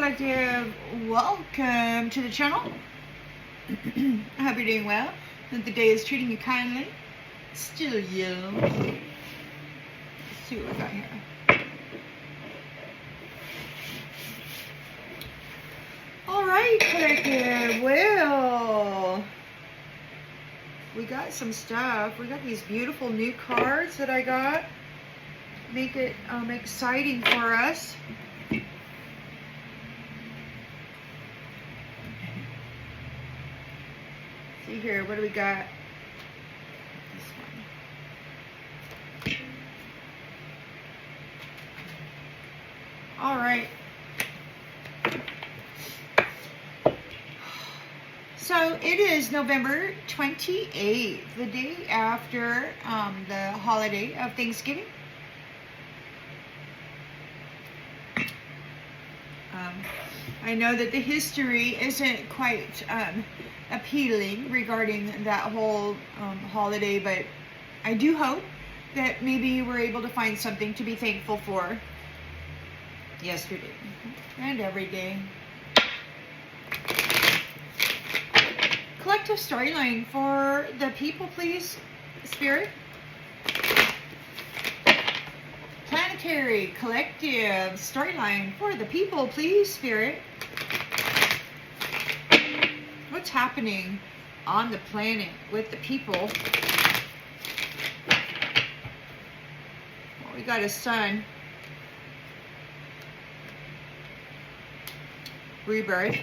Collective, welcome to the channel. I hope you're doing well, that the day is treating you kindly. Still young. Let's see what we got here. Alright, Collective, well, we got some stuff. We got these beautiful new cards that I got. Make it exciting for us. See here, what do we got? This one. All right. So it is November 28th, the day after the holiday of Thanksgiving. I know that the history isn't quite appealing regarding that whole holiday, but I do hope that maybe you were able to find something to be thankful for yesterday and every day. Collective storyline for the people, please, Spirit. Planetary collective storyline for the people, please, Spirit. What's happening on the planet with the people? Well, we got a sun. Rebirth.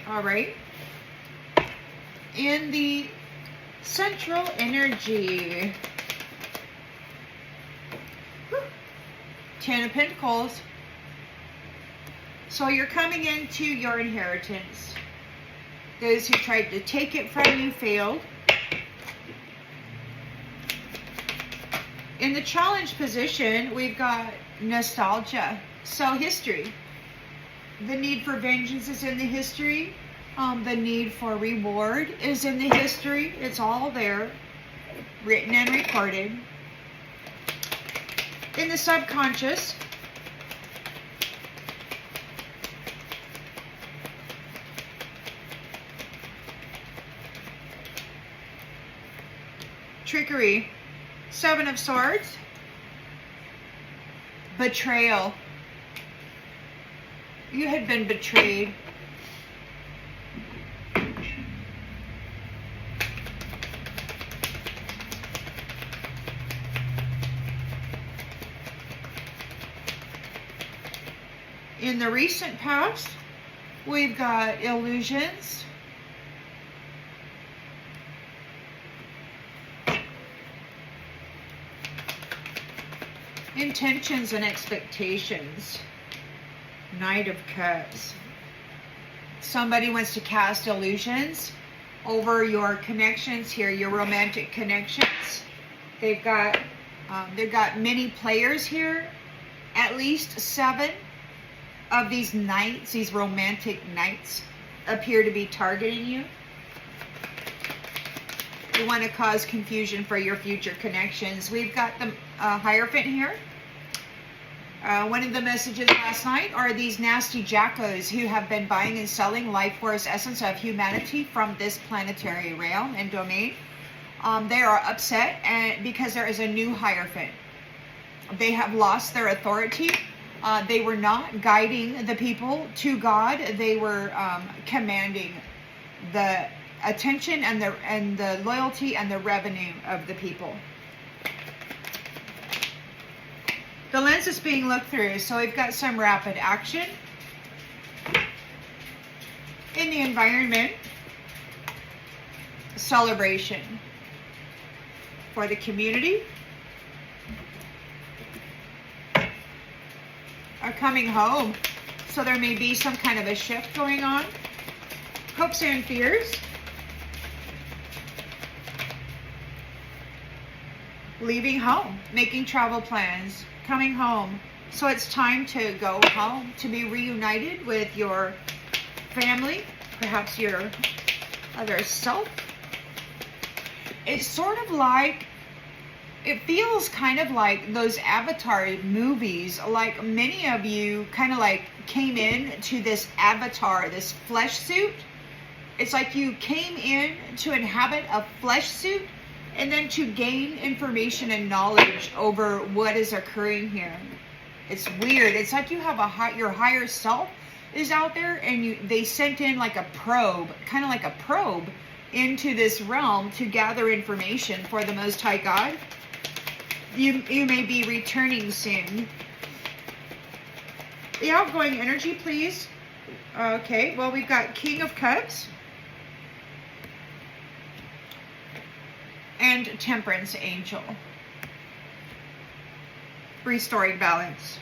All right. In the central energy. Ten of Pentacles. So you're coming into your inheritance. Those who tried to take it from you failed. In the challenge position, we've got nostalgia. So history. The need for vengeance is in the history. The need for reward is in the history. It's all there, written and recorded. In the subconscious, trickery, Seven of Swords, betrayal. You had been betrayed. In the recent past, we've got illusions. Intentions and expectations. Knight of Cups. Somebody wants to cast illusions over your connections here, your romantic connections. They've got many players here, at least 7 of these knights, these romantic knights, appear to be targeting you. They want to cause confusion for your future connections. We've got the hierophant here. One of the messages last night are these nasty jackos who have been buying and selling life force essence of humanity from this planetary realm and domain. They are upset because there is a new hierophant. They have lost their authority. They were not guiding the people to God. They were commanding the attention and the loyalty and the revenue of the people. The lens is being looked through, so we've got some rapid action in the environment. Celebration for the community. Are coming home, so there may be some kind of a shift going on. Hopes and fears. Leaving home, making travel plans, coming home. So it's time to go home, to be reunited with your family, perhaps your other self. It's sort of like It feels kind of like those Avatar movies, like many of you kind of like came in to this avatar, this flesh suit. It's like you came in to inhabit a flesh suit and then to gain information and knowledge over what is occurring here. It's weird. It's like you have your higher self is out there, and they sent in like a probe, kind of like a probe into this realm to gather information for the Most High God. You may be returning soon. The outgoing energy, please. Okay, well, we've got King of Cups and Temperance Angel. Restoring balance.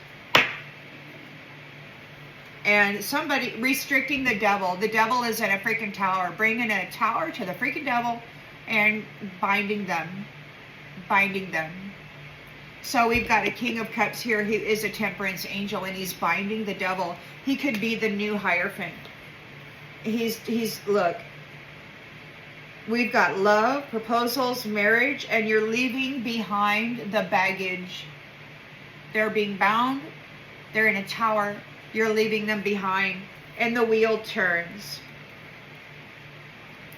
And somebody restricting the devil. The devil is in a freaking tower. Bringing a tower to the freaking devil and binding them. Binding them. So we've got a King of Cups here who is a Temperance Angel, and he's binding the devil. He could be the new hierophant. Look. We've got love, proposals, marriage, and you're leaving behind the baggage. They're being bound. They're in a tower. You're leaving them behind. And the wheel turns.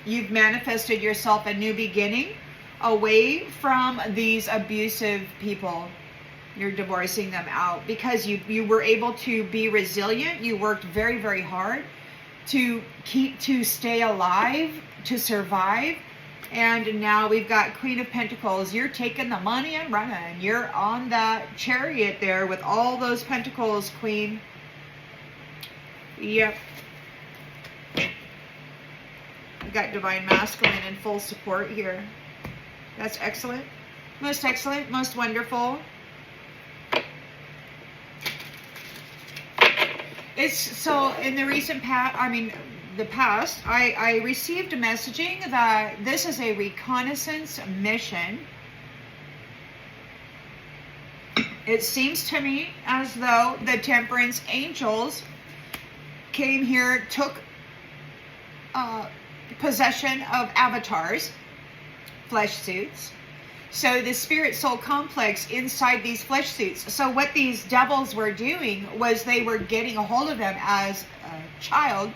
You've manifested yourself a new beginning away from these abusive people. You're divorcing them out because you were able to be resilient. You worked very, very hard to stay alive, to survive. And now we've got Queen of Pentacles. You're taking the money and running. You're on that chariot there with all those pentacles, Queen. Yep. We got Divine Masculine in full support here. That's excellent. Most wonderful. It's so in the recent past, the past, I received a messaging that this is a reconnaissance mission. It seems to me as though the Temperance Angels came here, took possession of avatars, flesh suits. So the spirit soul complex inside these flesh suits. So what these devils were doing was they were getting a hold of them as a child,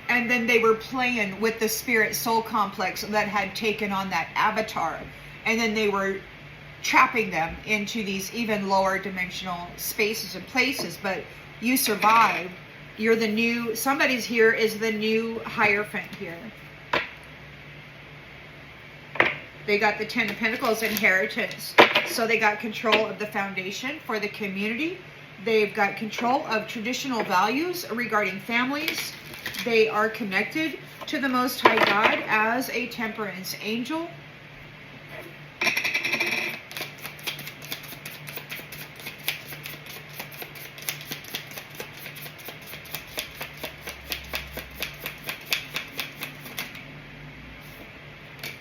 and then they were playing with the spirit soul complex that had taken on that avatar, and then they were trapping them into these even lower dimensional spaces and places. But you survived. You're the new, somebody's here is the new hierophant here. They got the 10 of Pentacles inheritance. So they got control of the foundation for the community. They've got control of traditional values regarding families. They are connected to the Most High God as a Temperance Angel.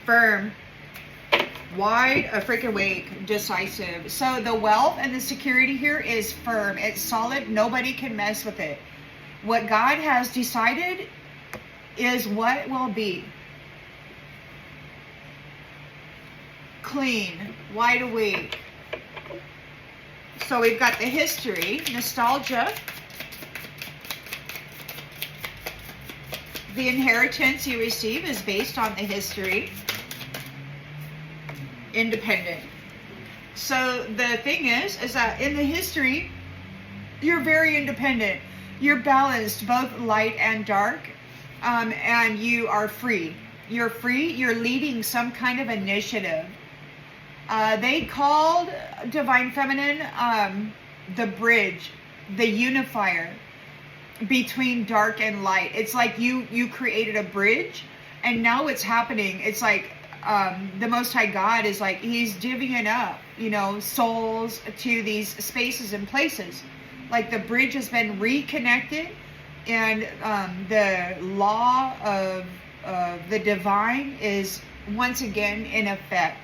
Firm. Wide awake, decisive. So the wealth and the security here is firm. It's solid. Nobody can mess with it. What God has decided is what will be. Clean. Wide awake. So we've got the history, nostalgia. The inheritance you receive is based on the history. Independent. So the thing is that in the history, you're very independent. You're balanced, both light and dark, and you are free. You're free. You're leading some kind of initiative. They called Divine Feminine the bridge, the unifier between dark and light. It's like you created a bridge, and now it's happening. It's like the Most High God is like, he's divvying up, souls to these spaces and places. Like the bridge has been reconnected, and the law of the divine is once again in effect.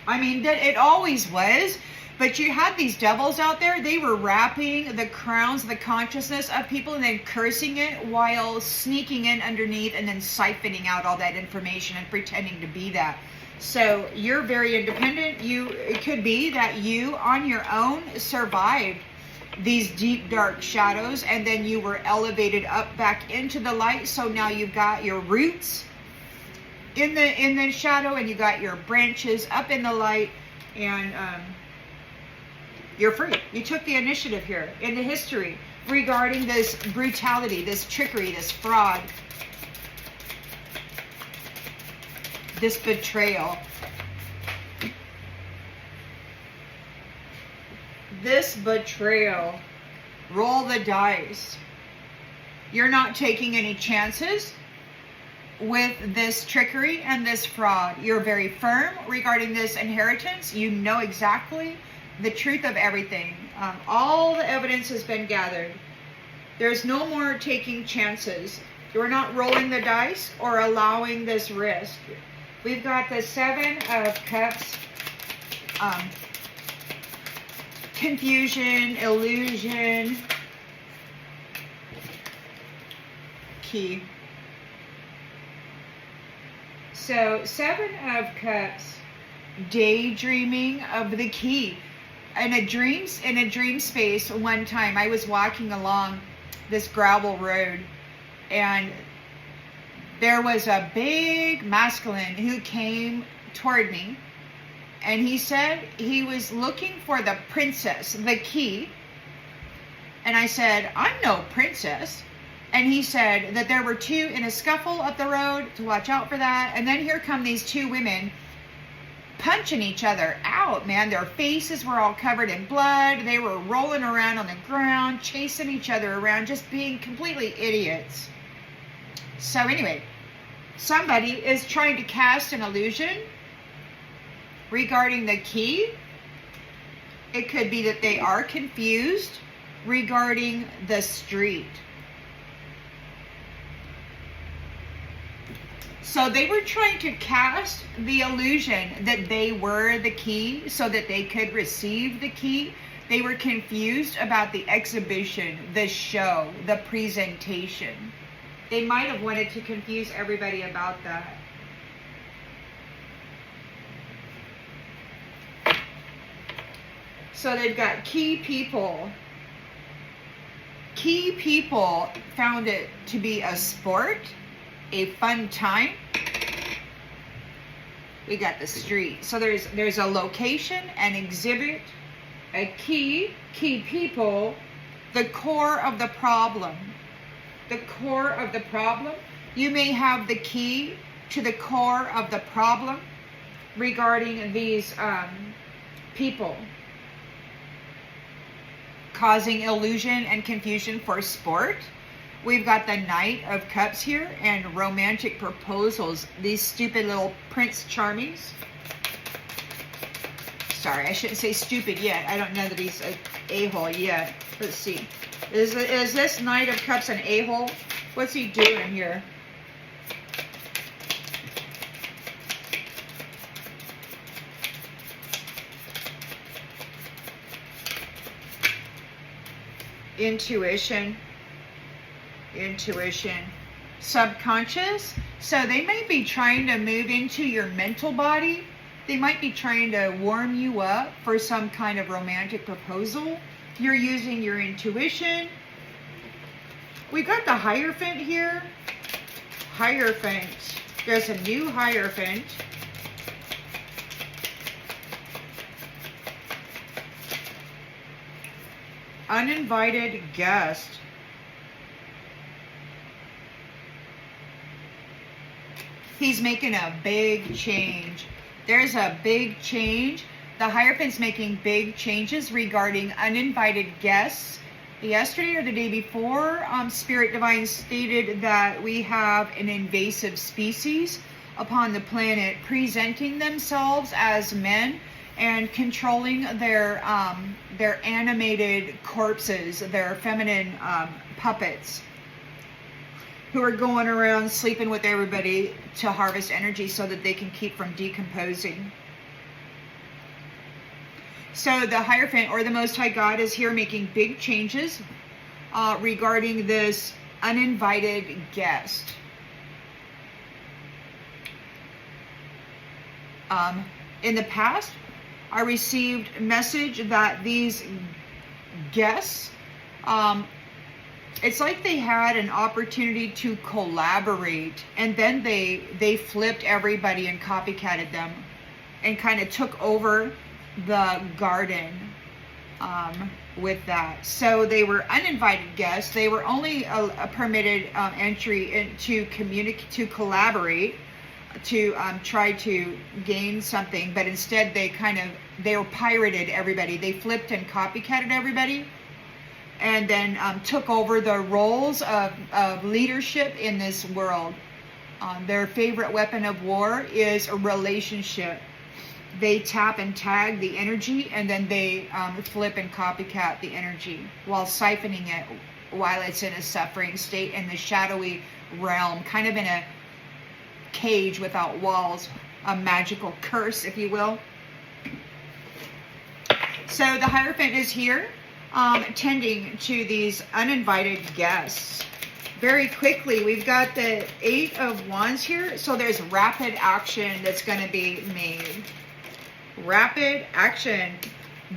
It always was, But you had these devils out there. They were wrapping the crowns, the consciousness of people, and then cursing it while sneaking in underneath and then siphoning out all that information and pretending to be that. So you're very independent. It could be that you on your own survived these deep dark shadows, and then you were elevated up back into the light. So now you've got your roots in the shadow, and you got your branches up in the light, and you're free. You took the initiative here in the history regarding this brutality, this trickery, this fraud, this betrayal. This betrayal. Roll the dice. You're not taking any chances with this trickery and this fraud. You're very firm regarding this inheritance. You know exactly the truth of everything. All the evidence has been gathered. There's no more taking chances. You're not rolling the dice or allowing this risk. We've got the Seven of Cups. Confusion, illusion, key. So, Seven of Cups, daydreaming of the key. In a dream space, one time I was walking along this gravel road, and there was a big masculine who came toward me, and he said he was looking for the princess, the key. And I said, I'm no princess. And he said that there were two in a scuffle up the road, to watch out for that. And then here come these two women punching each other out, man. Their faces were all covered in blood. They were rolling around on the ground, chasing each other around, just being completely idiots. So anyway, somebody is trying to cast an illusion regarding the key. It could be that they are confused regarding the street. So they were trying to cast the illusion that they were the key so that they could receive the key. They were confused about the exhibition, the show, the presentation. They might have wanted to confuse everybody about that. So they've got key people. Key people found it to be a sport, a fun time. We got the street. So there's a location, an exhibit, a key people, the core of the problem. The core of the problem. You may have the key to the core of the problem regarding these people causing illusion and confusion for sport. We've got the Knight of Cups here and romantic proposals. These stupid little Prince Charmings. Sorry, I shouldn't say stupid yet. I don't know that he's an a-hole yet. Let's see. Is this Knight of Cups an a-hole? What's he doing here? Intuition, subconscious. So they might be trying to move into your mental body. They might be trying to warm you up for some kind of romantic proposal. You're using your intuition. We got the Hierophant here. Hierophant. There's a new Hierophant. Uninvited guest. He's making a big change. There's a big change. The Hierophant's making big changes regarding uninvited guests. Yesterday or the day before, Spirit Divine stated that we have an invasive species upon the planet presenting themselves as men and controlling their animated corpses, their feminine puppets, who are going around sleeping with everybody to harvest energy so that they can keep from decomposing. So the Hierophant, or the Most High God, is here making big changes regarding this uninvited guest. In the past, I received a message that these guests, it's like they had an opportunity to collaborate, and then they flipped everybody and copycatted them and kind of took over the garden with that. So they were uninvited guests. They were only a permitted entry to communicate, to collaborate, to try to gain something, but instead they were pirated everybody. They flipped and copycatted everybody, and then took over the roles of leadership in this world. Their favorite weapon of war is a relationship. They tap and tag the energy, and then they flip and copycat the energy while siphoning it while it's in a suffering state in the shadowy realm, kind of in a cage without walls, a magical curse, if you will. So the Hierophant is here tending to these uninvited guests. Very quickly, we've got the 8 of Wands here, so there's rapid action that's going to be made. Rapid action,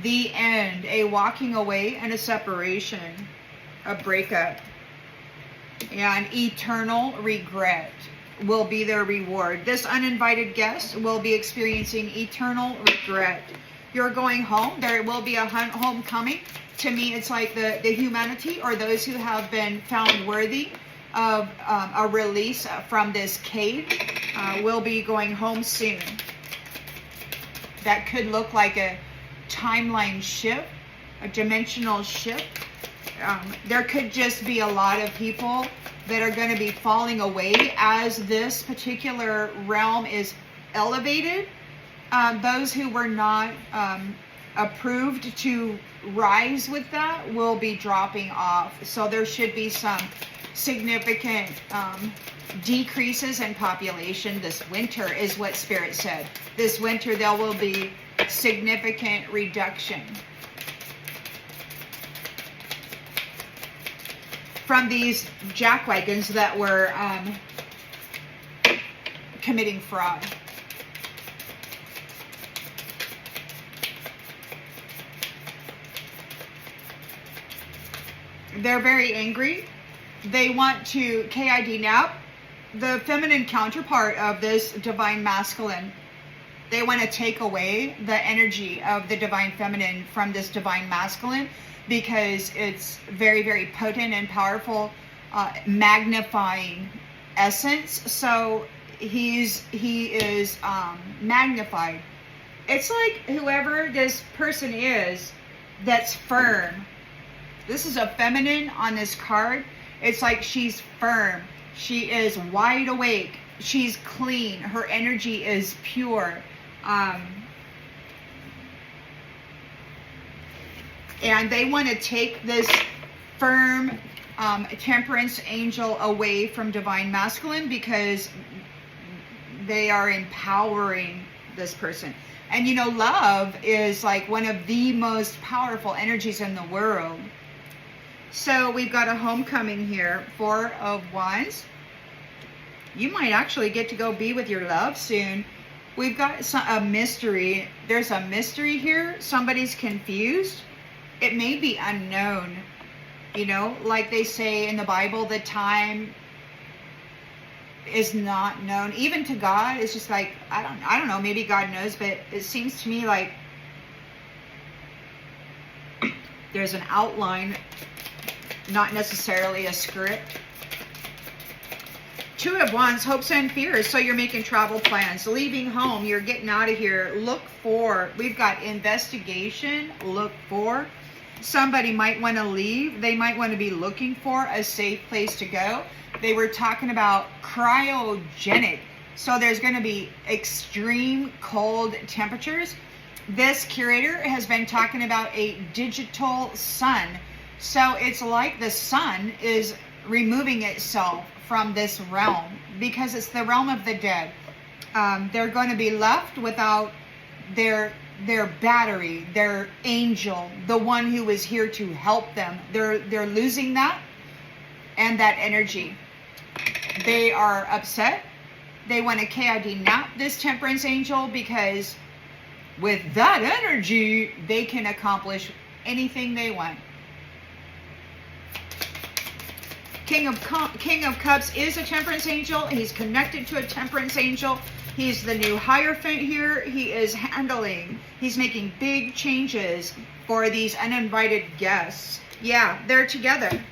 the end, a walking away and a separation, a breakup, and eternal regret will be their reward. This uninvited guest will be experiencing eternal regret. You're going home. There will be a homecoming. To me, it's like the humanity, or those who have been found worthy of a release from this cave will be going home soon. That could look like a timeline shift, a dimensional shift. There could just be a lot of people that are going to be falling away as this particular realm is elevated. Those who were not approved to rise with that will be dropping off. So there should be some significant decreases in population this winter, is what Spirit said. This winter there will be significant reduction from these jackwagons that were committing fraud. They're very angry. They want to KID now. The feminine counterpart of this divine masculine, they want to take away the energy of the divine feminine from this divine masculine, because it's very, very potent and powerful, magnifying essence. So he is magnified. It's like whoever this person is that's firm. This is a feminine on this card. It's like she's firm. She is wide awake. She's clean. Her energy is pure. And they want to take this firm temperance angel away from divine masculine, because they are empowering this person. And you know, love is like one of the most powerful energies in the world. So we've got a homecoming here, 4 of Wands. You might actually get to go be with your love soon. We've got a mystery. There's a mystery here. Somebody's confused. It may be unknown. You know, like they say in the Bible, the time is not known. Even to God, it's just like, I don't know, maybe God knows, but it seems to me like there's an outline, not necessarily a script. 2 of Wands, hopes and fears. So you're making travel plans, leaving home, you're getting out of here. Look for, we've got investigation, look for. Somebody might want to leave. They might want to be looking for a safe place to go. They were talking about cryogenic. So there's going to be extreme cold temperatures. This curator has been talking about a digital sun. So it's like the sun is removing itself from this realm, because it's the realm of the dead. They're going to be left without their their battery, their angel, the one who is here to help them. They're losing that and that energy. They are upset. They want to KID nap this temperance angel, because with that energy, they can accomplish anything they want. King of Cups is a temperance angel. He's connected to a temperance angel. He's the new hierophant here. He is he's making big changes for these uninvited guests. Yeah, they're together.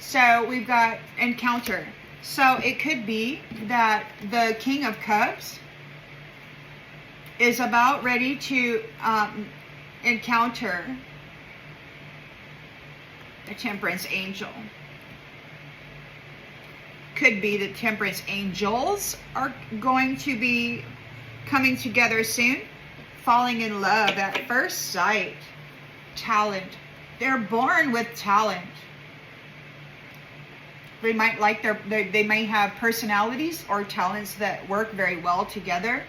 So we've got encounter. So it could be that the King of Cups is about ready to encounter a temperance angel. Could be the temperance angels are going to be coming together soon, falling in love at first sight. Talent. They're born with talent. They might like they might have personalities or talents that work very well together.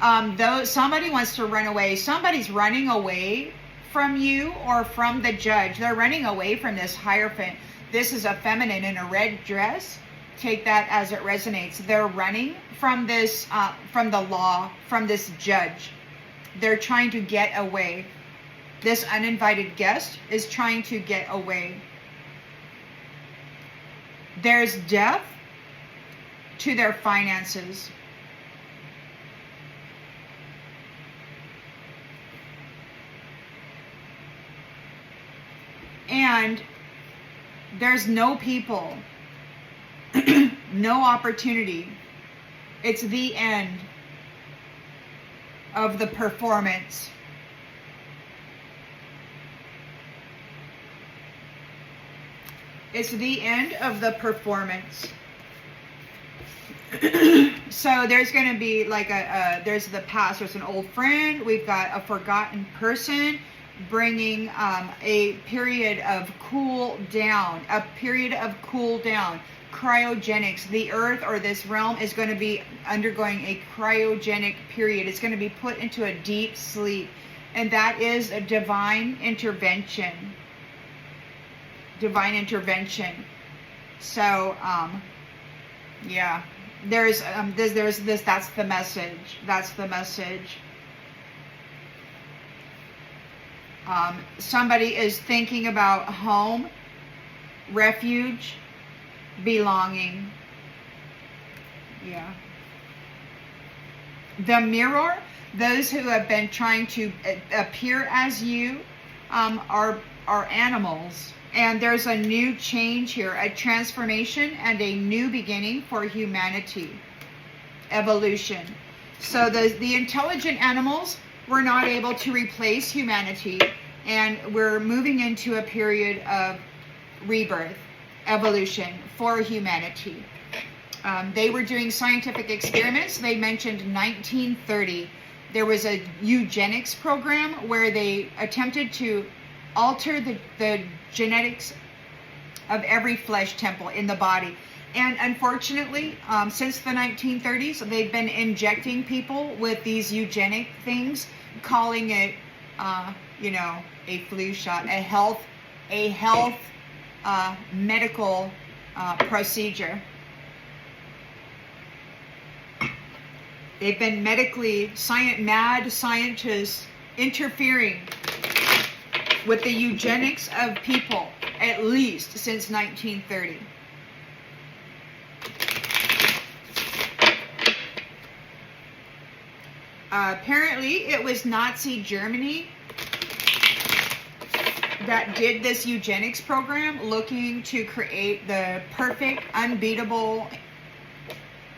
Though somebody wants to run away, somebody's running away from you or from the judge. They're running away from this hierophant. This is a feminine in a red dress. Take that as it resonates. They're running from this, from the law, from this judge. They're trying to get away. This uninvited guest is trying to get away. There's death to their finances. And there's no people, no opportunity. It's the end of the performance. It's the end of the performance. So there's going to be like there's the past, there's an old friend, we've got a forgotten person, bringing a period of cool down, cryogenics. The earth or this realm is going to be undergoing a cryogenic period. It's going to be put into a deep sleep, and that is a divine intervention. So yeah, there's this, that's the message. Somebody is thinking about home, refuge, belonging. Yeah. The mirror, those who have been trying to appear as you are animals. And there's a new change here, a transformation and a new beginning for humanity. Evolution. So the intelligent animals were not able to replace humanity, and we're moving into a period of rebirth, evolution for humanity. They were doing scientific experiments. They mentioned 1930. There was a eugenics program where they attempted to alter the genetics of every flesh temple in the body. And unfortunately, since the 1930s, they've been injecting people with these eugenic things, calling it, a flu shot, a health medical procedure. They've been mad scientists interfering with the eugenics of people, at least since 1930. Apparently, it was Nazi Germany that did this eugenics program, looking to create the perfect, unbeatable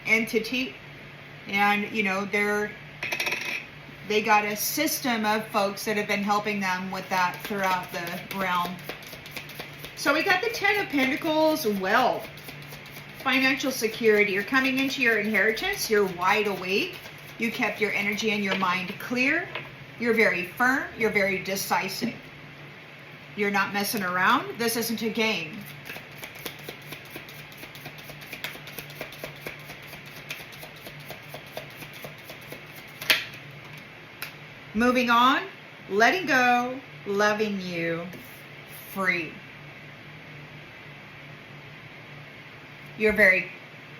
entity. And, they got a system of folks that have been helping them with that throughout the realm. So we got the Ten of Pentacles, wealth, financial security. You're coming into your inheritance. You're wide awake. You kept your energy and your mind clear. You're very firm. You're very decisive. You're not messing around. This isn't a game. Moving on, letting go, loving you, free. You're very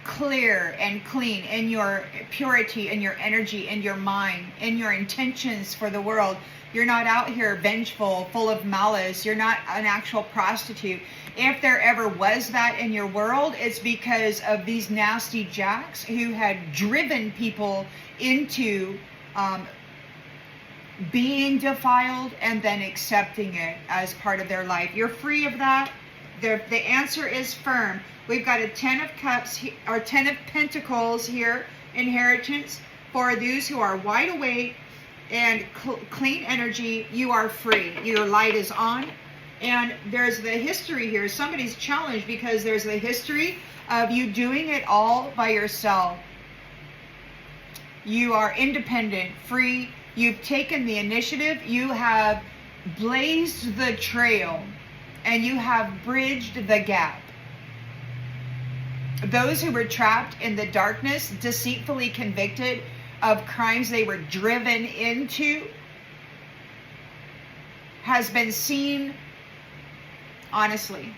clear and clean in your purity, in your energy, in your mind, in your intentions for the world. You're not out here vengeful, full of malice. You're not an actual prostitute. If there ever was that in your world, it's because of these nasty jacks who had driven people into being defiled and then accepting it as part of their life. You're free of that. The answer is firm. We've got a 10 of cups or 10 of pentacles here, inheritance. For those who are wide awake and clean energy, you are free. Your light is on. And there's the history here. Somebody's challenged because there's the history of you doing it all by yourself. You are independent, free. You've taken the initiative. You have blazed the trail and you have bridged the gap. Those who were trapped in the darkness, deceitfully convicted of crimes they were driven into, has been seen honestly.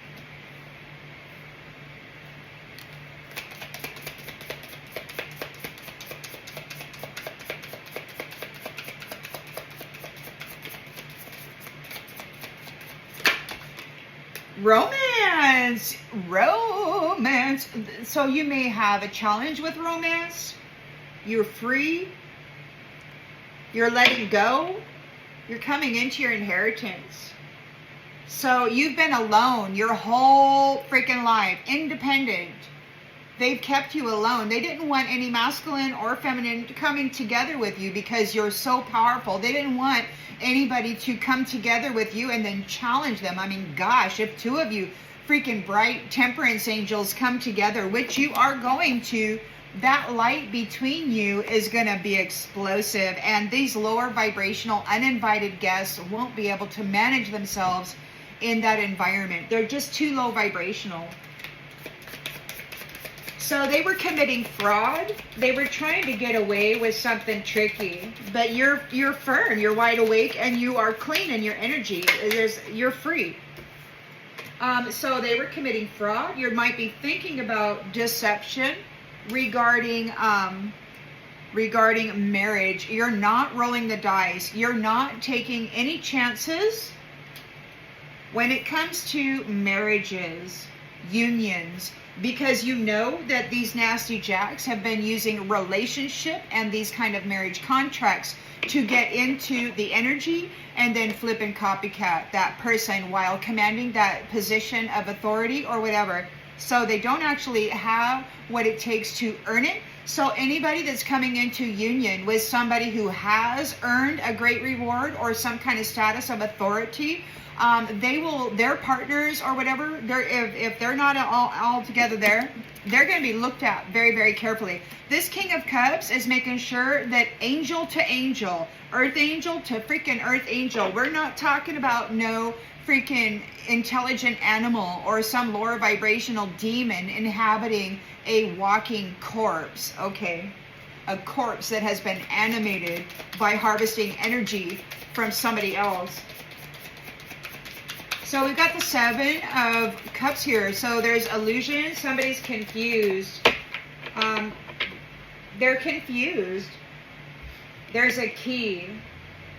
Romance. So you may have a challenge with romance. You're free. You're letting go. You're coming into your inheritance. So you've been alone your whole freaking life, independent. They've kept you alone. They didn't want any masculine or feminine coming together with you because you're so powerful. They didn't want anybody to come together with you and then challenge them. I mean, gosh, if two of you freaking bright temperance angels come together, which you are going to, that light between you is going to be explosive. And these lower vibrational, uninvited guests won't be able to manage themselves in that environment. They're just too low vibrational. So they were committing fraud. They were trying to get away with something tricky. But you're firm, you're wide awake, and you are clean in your energy. You're free. So they were committing fraud. You might be thinking about deception regarding marriage. You're not rolling the dice. You're not taking any chances when it comes to marriages, unions, because you know that these nasty jacks have been using relationship and these kind of marriage contracts to get into the energy and then flip and copycat that person while commanding that position of authority or whatever. So they don't actually have what it takes to earn it. So anybody that's coming into union with somebody who has earned a great reward or some kind of status of authority, their partners or whatever, if they're not all together there, they're going to be looked at very, very carefully. This King of Cups is making sure that angel to angel, earth angel to freaking earth angel, we're not talking about no freaking intelligent animal or some lower vibrational demon inhabiting a walking corpse, okay? A corpse that has been animated by harvesting energy from somebody else. So we've got the 7 of Cups here. So there's illusion. Somebody's confused. They're confused. There's a key.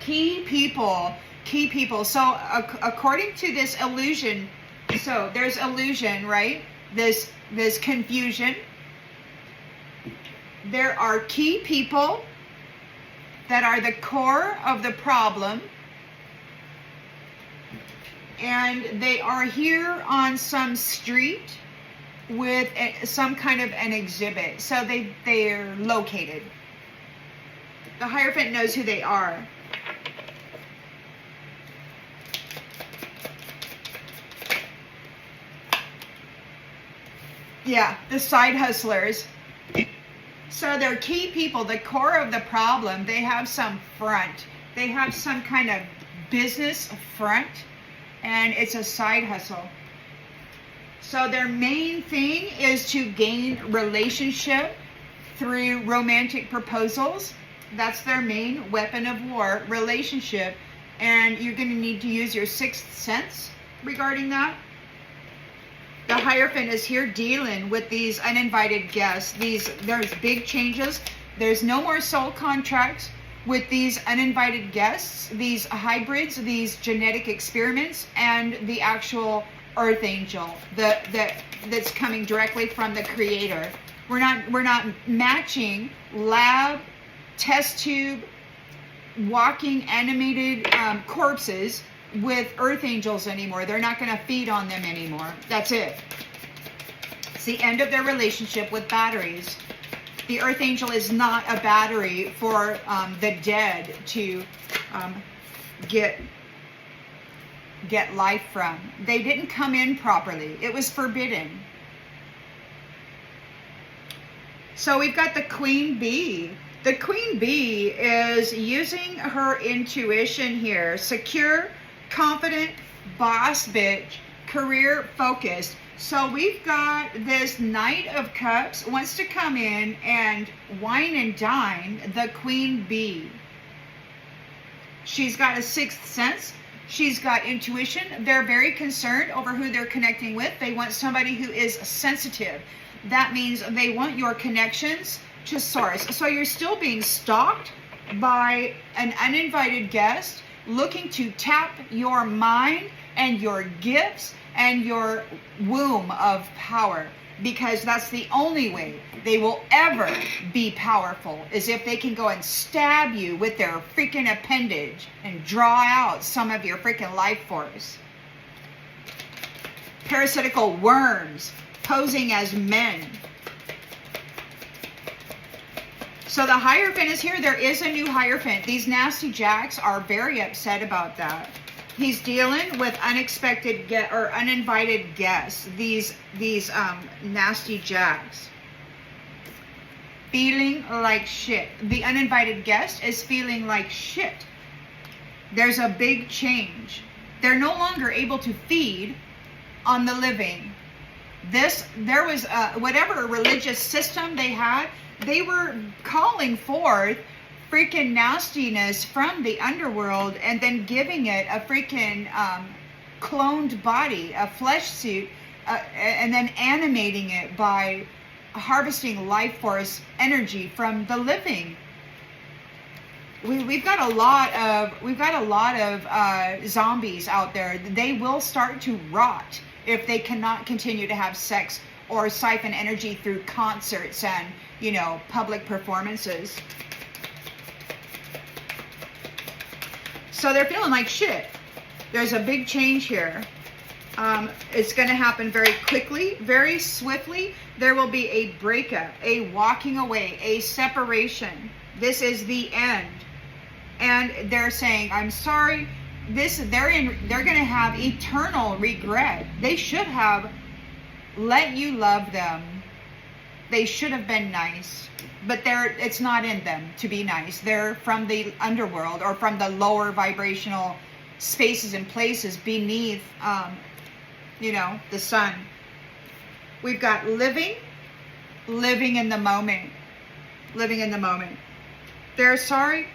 Key people. So according to this illusion, so there's illusion, right? This confusion. There are key people that are the core of the problem. And they are here on some street with some kind of an exhibit. So they're located. The hierophant knows who they are. Yeah, the side hustlers. So they're key people, the core of the problem. They have some front. They have some kind of business front. And it's a side hustle. So their main thing is to gain relationship through romantic proposals. That's their main weapon of war, relationship. And you're going to need to use your sixth sense regarding that. The Hierophant is here dealing with these uninvited guests. There's big changes. There's no more soul contracts with these uninvited guests, these hybrids, these genetic experiments, and the actual Earth Angel that's coming directly from the Creator. We're not matching lab, test tube, walking animated corpses with Earth Angels anymore. They're not going to feed on them anymore. That's it. It's the end of their relationship with batteries. The Earth Angel is not a battery for the dead to get life from. They didn't come in properly. It was forbidden. So we've got the Queen Bee. The Queen Bee is using her intuition here. Secure, confident, boss bitch, career focused. So we've got this Knight of Cups wants to come in and wine and dine the Queen Bee. She's got a sixth sense. She's got intuition. They're very concerned over who they're connecting with. They want somebody who is sensitive. That means they want your connections to source. So you're still being stalked by an uninvited guest looking to tap your mind and your gifts and your womb of power, because that's the only way they will ever be powerful, is if they can go and stab you with their freaking appendage and draw out some of your freaking life force. Parasitical worms posing as men. So the Hierophant is here. There is a new Hierophant. These nasty jacks are very upset about that. He's dealing with unexpected or uninvited guests. These nasty jacks. Feeling like shit. The uninvited guest is feeling like shit. There's a big change. They're no longer able to feed on the living. There was whatever religious system they had, they were calling forth freaking nastiness from the underworld and then giving it a freaking cloned body, a flesh suit, and then animating it by harvesting life force energy from the living. We've got a lot of zombies out there. They will start to rot if they cannot continue to have sex or siphon energy through concerts and, public performances. So they're feeling like shit. There's a big change here. It's going to happen very quickly, very swiftly. There will be a breakup, a walking away, a separation. This is the end. And they're saying, I'm sorry. They're going to have eternal regret. They should have let you love them. They should have been nice, but it's not in them to be nice. They're from the underworld or from the lower vibrational spaces and places beneath, the sun. We've got living in the moment, living in the moment. They're sorry.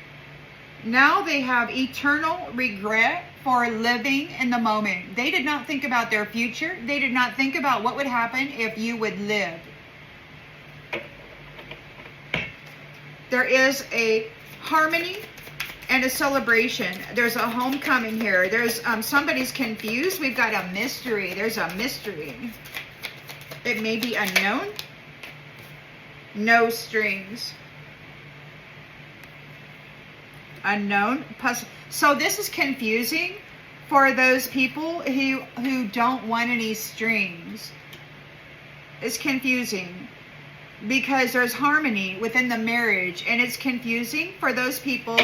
Now they have eternal regret for living in the moment. They did not think about their future. They did not think about what would happen if you would live. There is a harmony and a celebration. There's a homecoming here. There's somebody's confused. We've got a mystery. There's a mystery. It may be unknown. No strings. Unknown. So this is confusing for those people who don't want any strings. It's confusing because there's harmony within the marriage, and it's confusing for those people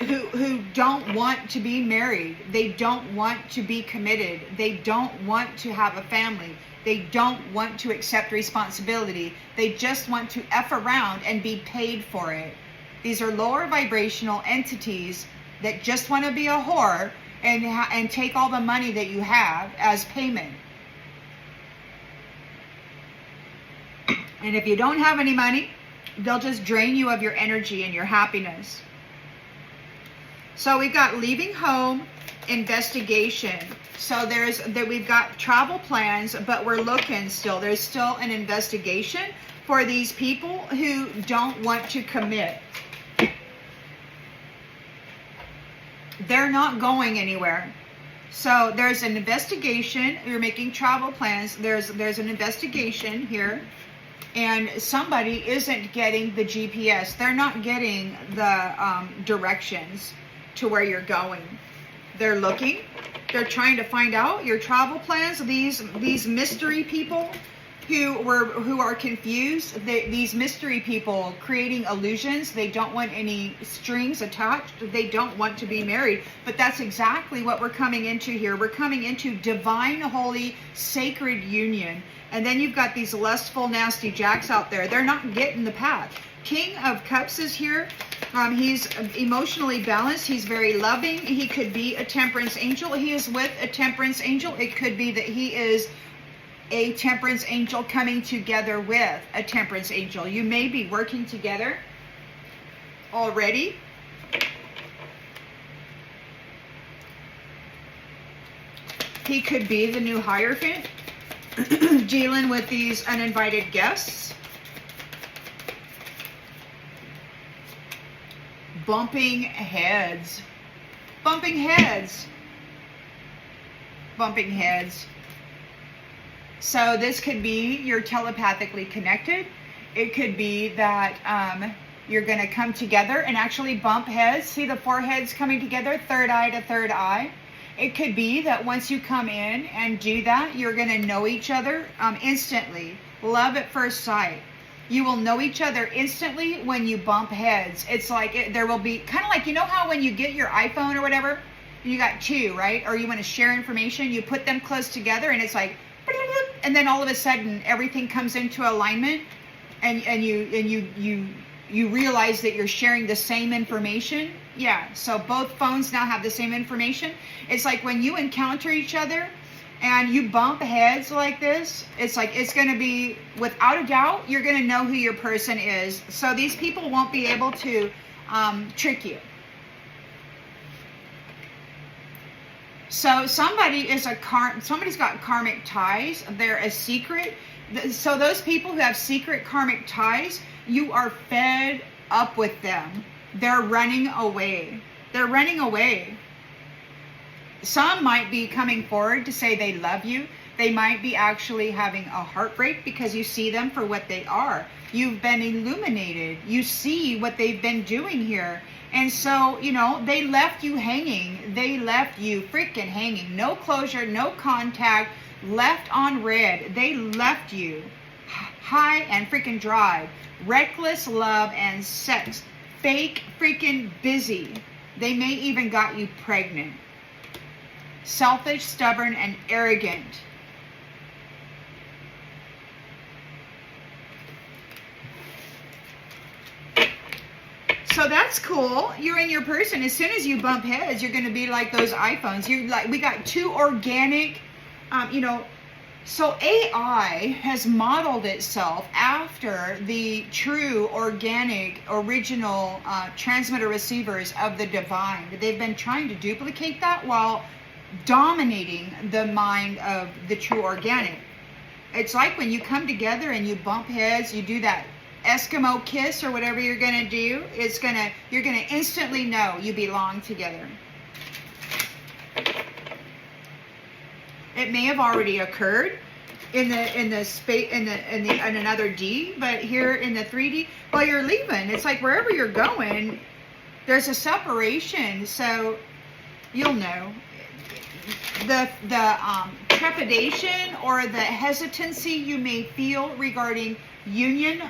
who don't want to be married. They don't want to be committed. They don't want to have a family. They don't want to accept responsibility. They just want to F around and be paid for it. These are lower vibrational entities that just want to be a whore and take all the money that you have as payment. And if you don't have any money, They'll just drain you of your energy and your happiness. So we've got leaving home, investigation. So we've got travel plans, but we're looking still. There's still an investigation for these people who don't want to commit. They're not going anywhere. So there's an investigation. You're making travel plans. There's an investigation here. And somebody isn't getting the GPS. They're not getting the directions to where you're going. They're looking. They're trying to find out your travel plans. These mystery people who are confused. These mystery people creating illusions. They don't want any strings attached. They don't want to be married. But that's exactly what we're coming into here. We're coming into divine, holy, sacred union. And then you've got these lustful, nasty jacks out there. They're not getting the path. King of Cups is here. He's emotionally balanced. He's very loving. He could be a temperance angel. He is with a temperance angel. It could be that he is a temperance angel coming together with a temperance angel. You may be working together already. He could be the new hierophant dealing with these uninvited guests. Bumping heads. Bumping heads. Bumping heads. So this could be you're telepathically connected. It could be that you're going to come together and actually bump heads. See the foreheads coming together, third eye to third eye. It could be that once you come in and do that, you're going to know each other instantly. Love at first sight. You will know each other instantly when you bump heads. It's like there will be kind of like, you know how when you get your iPhone or whatever, you got two, right? Or you want to share information, you put them close together and it's like, and then all of a sudden everything comes into alignment and you realize that you're sharing the same information. Yeah, so both phones now have the same information. It's like when you encounter each other and you bump heads like this, it's like it's going to be, without a doubt, you're going to know who your person is. So these people won't be able to trick you. So somebody's got karmic ties. They're a secret. So those people who have secret karmic ties, you are fed up with them. They're running away. They're running away. Some might be coming forward to say they love you. They might be actually having a heartbreak because you see them for what they are. You've been illuminated. You see what they've been doing here. And so, you know, they left you hanging. They left you freaking hanging. No closure, no contact, left on red. They left you high and freaking dry. Reckless love and sex. Fake freaking busy. They may even got you pregnant. Selfish, stubborn, and arrogant. So that's cool. You're in your person. As soon as you bump heads, you're going to be like those iPhones. You're like, we got two organic, so AI has modeled itself after the true, organic, original transmitter receivers of the divine. They've been trying to duplicate that while dominating the mind of the true organic. It's like when you come together and you bump heads, you do that Eskimo kiss or whatever you're going to do, you're going to instantly know you belong together. It may have already occurred in another D, but here in the 3D, while you're leaving, it's like wherever you're going, there's a separation. So you'll know the trepidation or the hesitancy you may feel regarding union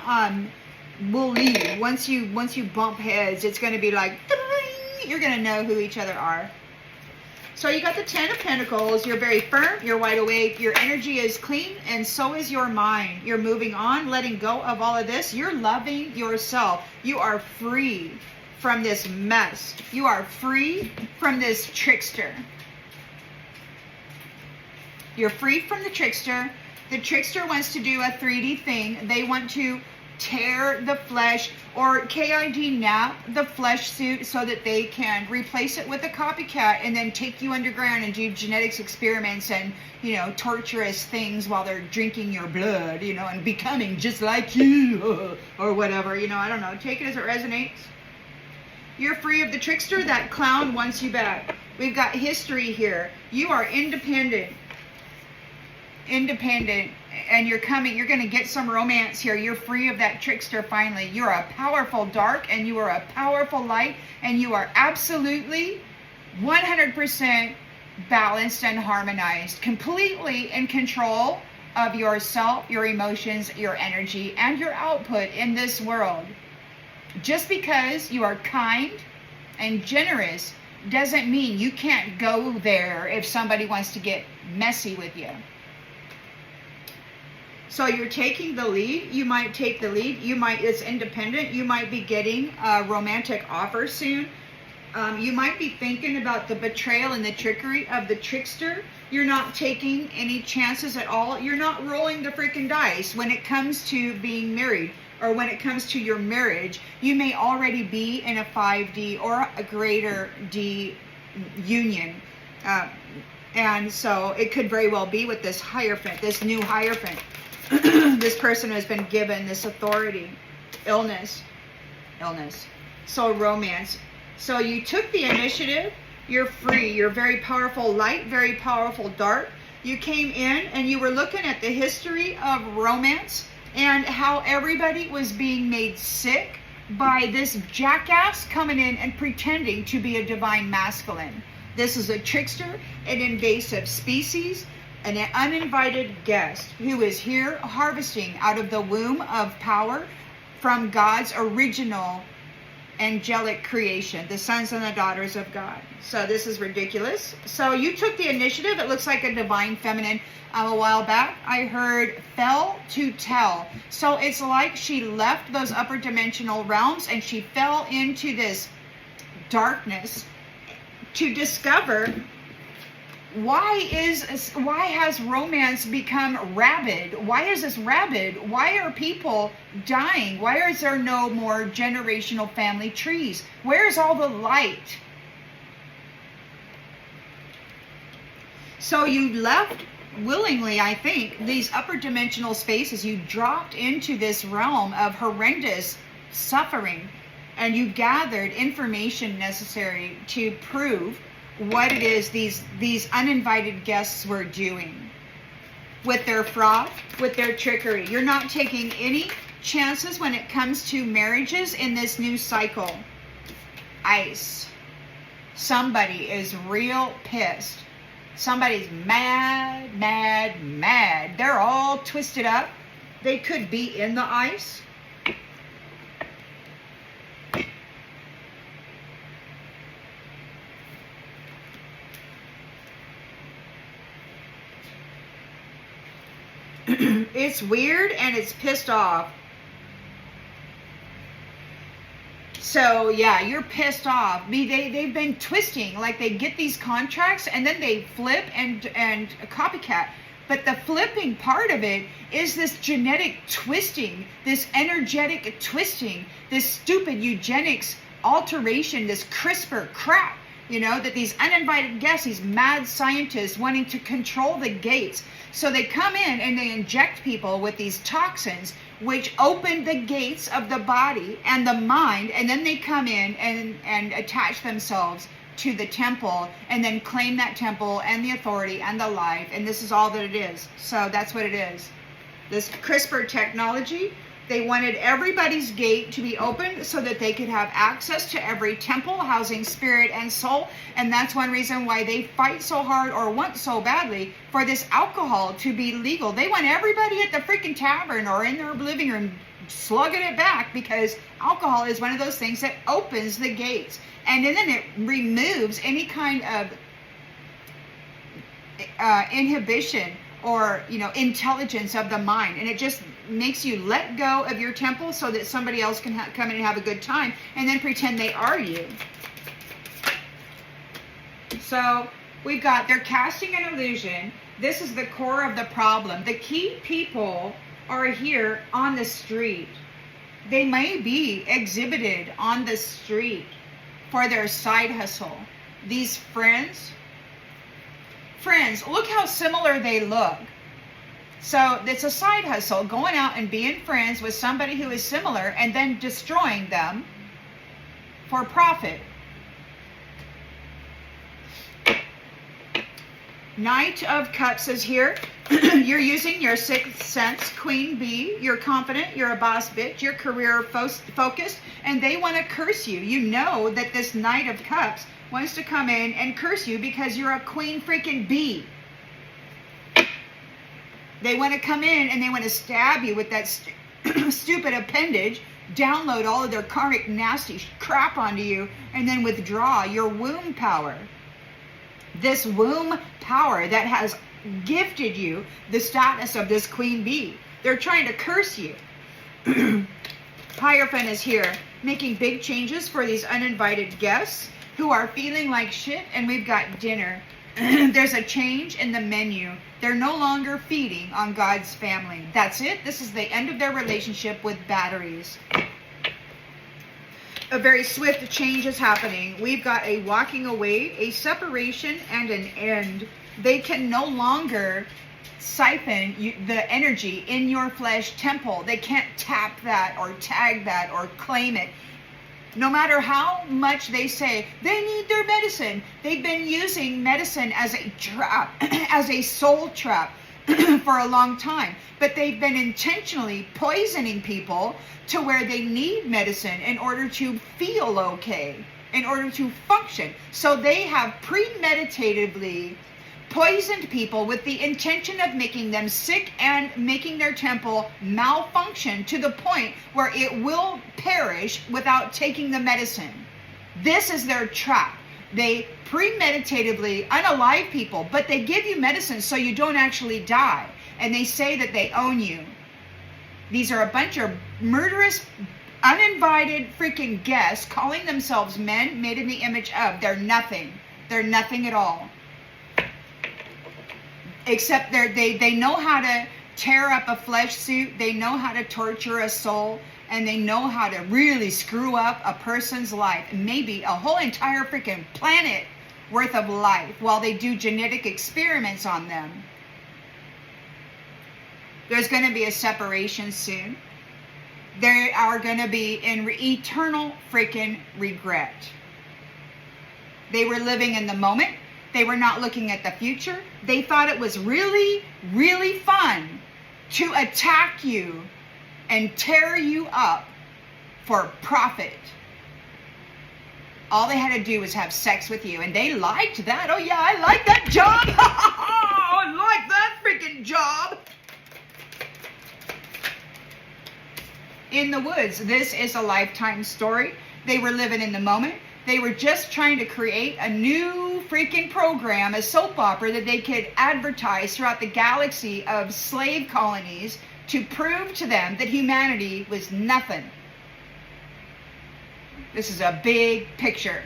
will leave. Once you bump heads, it's going to be like you're going to know who each other are. So you got the 10 of Pentacles. You're very firm. You're wide awake. Your energy is clean, and so is your mind. You're moving on, letting go of all of this. You're loving yourself. You are free from this mess. You are free from this trickster. You're free from the trickster. The trickster wants to do a 3D thing. They want to tear the flesh, or KID nap the flesh suit so that they can replace it with a copycat and then take you underground and do genetics experiments and, you know, torturous things while they're drinking your blood, you know, and becoming just like you or whatever, you know, I don't know. Take it as it resonates. You're free of the trickster. That clown wants you back. We've got history here. You are independent, and you're going to get some romance here. You're free of that trickster finally. You're a powerful dark, and you are a powerful light, and you are absolutely 100% balanced and harmonized, completely in control of yourself, your emotions, your energy, and your output in this world. Just because you are kind and generous doesn't mean you can't go there if somebody wants to get messy with you. So you're taking the lead. You might take the lead. It's independent. You might be getting a romantic offer soon. You might be thinking about the betrayal and the trickery of the trickster. You're not taking any chances at all. You're not rolling the freaking dice when it comes to being married, or when it comes to your marriage. You may already be in a 5D or a greater D union. And so it could very well be with this hierophant, this new hierophant. This person has been given this authority. Illness. So romance. So you took the initiative. You're free. You're very powerful light, very powerful dark. You came in and you were looking at the history of romance and how everybody was being made sick by this jackass coming in and pretending to be a divine masculine. This is a trickster, an invasive species, an uninvited guest who is here harvesting out of the womb of power from God's original angelic creation, the sons and the daughters of God. So this is ridiculous. So you took the initiative. It looks like a divine feminine. A while back, I heard fell to tell. So it's like she left those upper dimensional realms and she fell into this darkness to discover why has romance become rabid? Why is this rabid? Why are people dying? Why is there no more generational family trees? Where's all the light? So you left willingly, I think, these upper dimensional spaces. You dropped into this realm of horrendous suffering, and you gathered information necessary to prove what it is these uninvited guests were doing with their fraud, with their trickery. You're not taking any chances when it comes to marriages in this new cycle. Ice. Somebody is real pissed. Somebody's mad. They're all twisted up. They could be in the ice. It's weird and it's pissed off. So yeah, you're pissed off. They've been twisting, like they get these contracts and then they flip and copycat. But the flipping part of it is this genetic twisting, this energetic twisting, this stupid eugenics alteration, this CRISPR crap. You know, that these uninvited guests, these mad scientists wanting to control the gates. So they come in and they inject people with these toxins, which open the gates of the body and the mind. And then they come in and attach themselves to the temple and then claim that temple and the authority and the life. And this is all that it is. So that's what it is. This CRISPR technology. They wanted everybody's gate to be open so that they could have access to every temple housing spirit and soul. And that's one reason why they fight so hard or want so badly for this alcohol to be legal. They want everybody at the freaking tavern or in their living room slugging it back, because alcohol is one of those things that opens the gates. And then it removes any kind of inhibition or, you know, intelligence of the mind, and it just makes you let go of your temple so that somebody else can come in and have a good time and then pretend they are you. So we've got, they're casting an illusion. This is the core of the problem. The key people are here on the street. They may be exhibited on the street for their side hustle. These friends, look how similar they look. So it's a side hustle, going out and being friends with somebody who is similar and then destroying them for profit. Knight of Cups is here. You're using your sixth sense, Queen Bee. You're confident. You're a boss bitch. You're career focused. And they want to curse you. You know that this Knight of Cups wants to come in and curse you because you're a queen freaking bee. They want to come in and they want to stab you with that stupid appendage, download all of their karmic nasty crap onto you, and then withdraw your womb power. This womb power that has gifted you the status of this queen bee. They're trying to curse you. Hierophant is here, making big changes for these uninvited guests who are feeling like shit, and we've got dinner. There's a change in the menu. They're no longer feeding on God's family. That's it. This is the end of their relationship with batteries. A very swift change is happening. We've got a walking away, a separation, and an end. They can no longer siphon the energy in your flesh temple. They can't tap that or tag that or claim it. No matter how much they say they need their medicine, they've been using medicine as a trap, as a soul trap for a long time. But they've been intentionally poisoning people to where they need medicine in order to feel okay, in order to function. So they have premeditatively poisoned people with the intention of making them sick and making their temple malfunction to the point where it will perish without taking the medicine. This is their trap. They premeditatively unalive people, but they give you medicine so you don't actually die. And they say that they own you. These are a bunch of murderous, uninvited freaking guests calling themselves men made in the image of. They're nothing. They're nothing at all. Except they know how to tear up a flesh suit. They know how to torture a soul. And they know how to really screw up a person's life. Maybe a whole entire freaking planet worth of life while they do genetic experiments on them. There's going to be a separation soon. They are going to be in eternal freaking regret. They were living in the moment. They were not looking at the future. They thought it was really, really fun to attack you and tear you up for profit. All they had to do was have sex with you, and they liked that. Oh yeah, I like that job. I like that freaking job. In the woods, this is a lifetime story. They were living in the moment. They were just trying to create a new freaking program, a soap opera that they could advertise throughout the galaxy of slave colonies to prove to them that humanity was nothing. This is a big picture.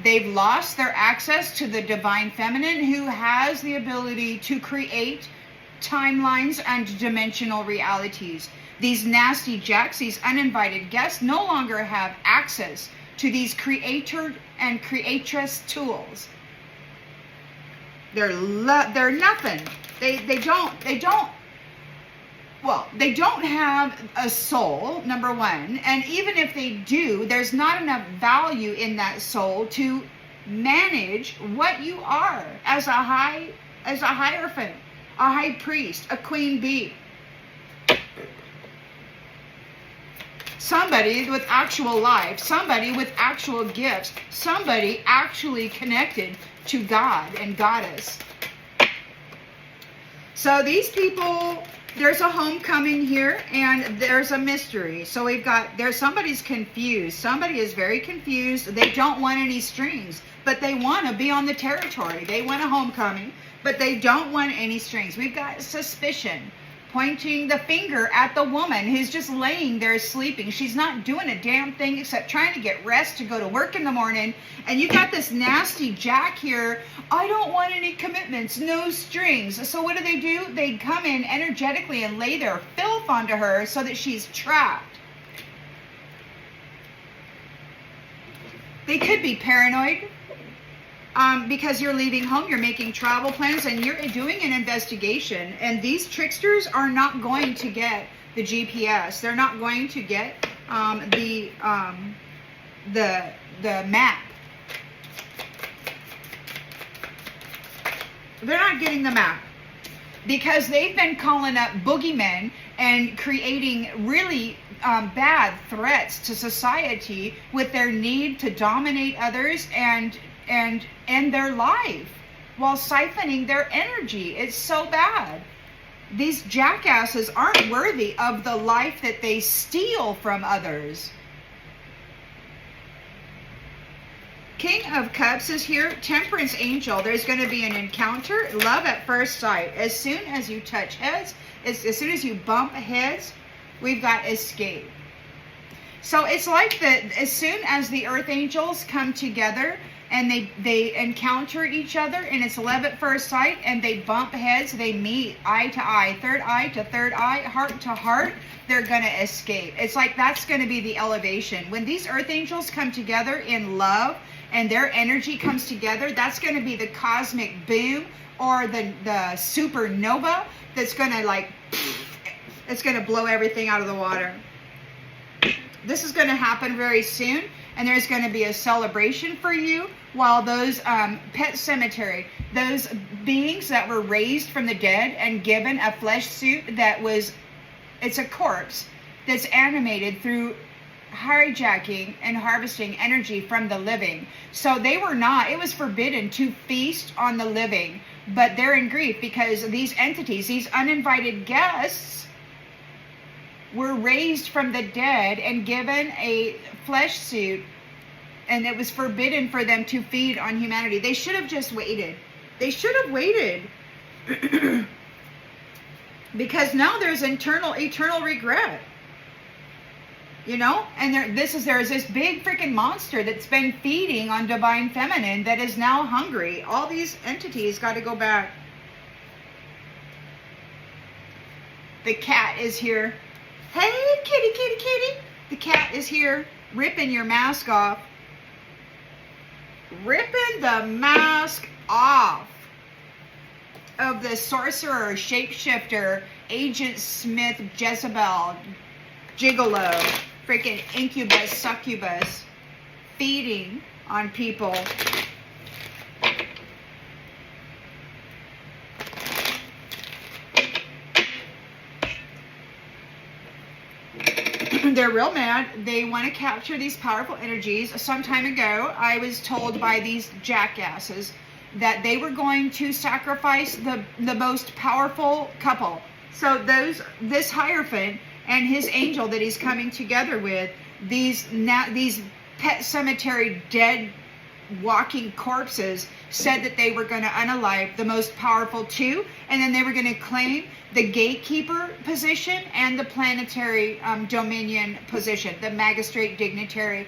They've lost their access to the divine feminine, who has the ability to create timelines and dimensional realities. These nasty jacks, these uninvited guests, no longer have access to these creator and creatress tools. They're nothing. They don't have a soul, number one, and even if they do, there's not enough value in that soul to manage what you are as a hierophant, a high priest, a queen bee. Somebody with actual life, somebody with actual gifts, somebody actually connected to God and Goddess. So these people, there's a homecoming here, and there's a mystery. So somebody's confused. Somebody is very confused. They don't want any strings, but they want to be on the territory. They want a homecoming, but they don't want any strings. We've got suspicion. pointing the finger at the woman who's just laying there sleeping. She's not doing a damn thing except trying to get rest to go to work in the morning. And you got this nasty jack here. I don't want any commitments, no strings. So what do? They come in energetically and lay their filth onto her so that she's trapped. They could be paranoid. Because you're leaving home, you're making travel plans, and you're doing an investigation. And these tricksters are not going to get the GPS. They're not going to get the map. They're not getting the map because they've been calling up boogeymen and creating really bad threats to society with their need to dominate others and end their life while siphoning their energy. It's so bad. These jackasses aren't worthy of the life that they steal from others. King of Cups is here. Temperance angel. There's going to be an encounter. Love at first sight. As soon as you touch heads, as soon as you bump heads, we've got escape. So it's like that as soon as the earth angels come together and they encounter each other, and it's love at first sight, and they bump heads, they meet eye to eye, third eye to third eye, heart to heart, they're going to escape. It's like that's going to be the elevation. When these earth angels come together in love and their energy comes together, that's going to be the cosmic boom or the supernova that's going to like, it's going to blow everything out of the water. This is going to happen very soon, and there's going to be a celebration for you while those pet cemetery, those beings that were raised from the dead and given a flesh suit that was, it's a corpse that's animated through hijacking and harvesting energy from the living. So they were not, it was forbidden to feast on the living, but they're in grief because these entities, these uninvited guests, were raised from the dead and given a flesh suit, and it was forbidden for them to feed on humanity. They should have just waited. They should have waited. Because now there's eternal regret. You know? And there's this big freaking monster that's been feeding on divine feminine that is now hungry. All these entities got to go back. The cat is here. Hey, kitty, kitty, kitty. The cat is here, ripping your mask off. Ripping the mask off of the sorcerer, shapeshifter, Agent Smith, Jezebel, gigolo, freaking incubus, succubus, feeding on people. They're real mad. They want to capture these powerful energies. Some time ago, I was told by these jackasses that they were going to sacrifice the most powerful couple. So this hierophant and his angel that he's coming together with, these pet cemetery dead walking corpses, said that they were going to unalive the most powerful two, and then they were going to claim the gatekeeper position and the planetary dominion position, the magistrate dignitary.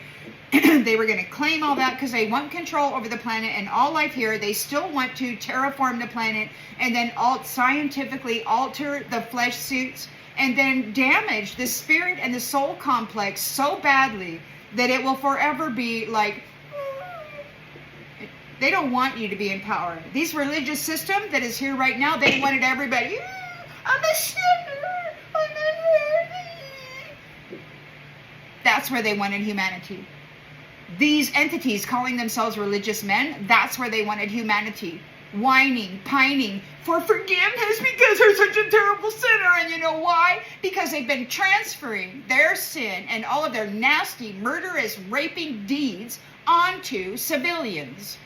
They were going to claim all that because they want control over the planet and all life here. They still want to terraform the planet and then scientifically alter the flesh suits and then damage the spirit and the soul complex so badly that it will forever be like, they don't want you to be in power. These religious system that is here right now, they wanted everybody, I'm a sinner, I'm unworthy. That's where they wanted humanity. These entities calling themselves religious men, that's where they wanted humanity. Whining, pining for forgiveness because they're such a terrible sinner. And you know why? Because they've been transferring their sin and all of their nasty, murderous, raping deeds onto civilians.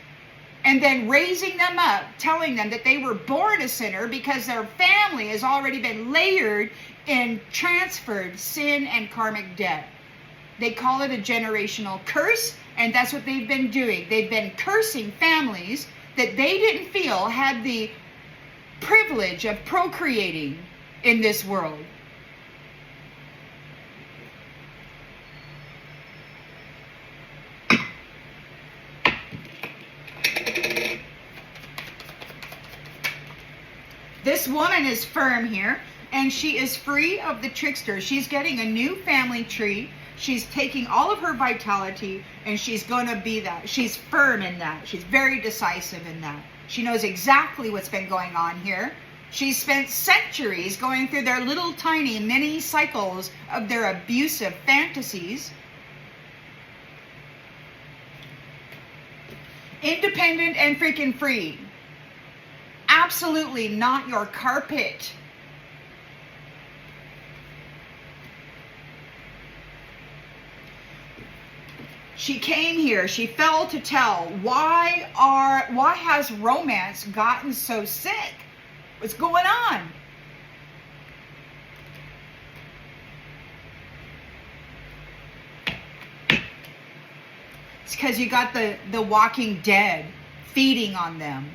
And then raising them up, telling them that they were born a sinner because their family has already been layered in transferred sin and karmic debt. They call it a generational curse, and that's what they've been doing. They've been cursing families that they didn't feel had the privilege of procreating in this world. This woman is firm here, and she is free of the trickster. She's getting a new family tree. She's taking all of her vitality, and she's going to be that. She's firm in that. She's very decisive in that. She knows exactly what's been going on here. She's spent centuries going through their little tiny mini cycles of their abusive fantasies. Independent and freaking free. Absolutely not your carpet. She came here, she fell to tell, why has romance gotten so sick? What's going on? It's because you got the walking dead feeding on them.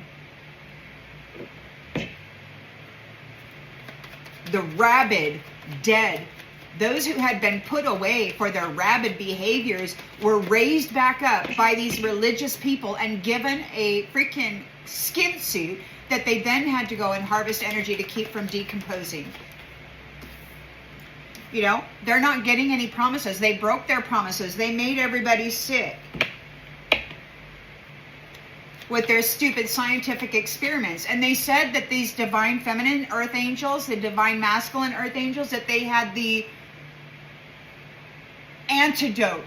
The rabid dead. Those who had been put away for their rabid behaviors were raised back up by these religious people and given a freaking skin suit that they then had to go and harvest energy to keep from decomposing. You know, they're not getting any promises. They broke their promises. They made everybody sick with their stupid scientific experiments. And they said that these divine feminine earth angels, the divine masculine earth angels, that they had the antidote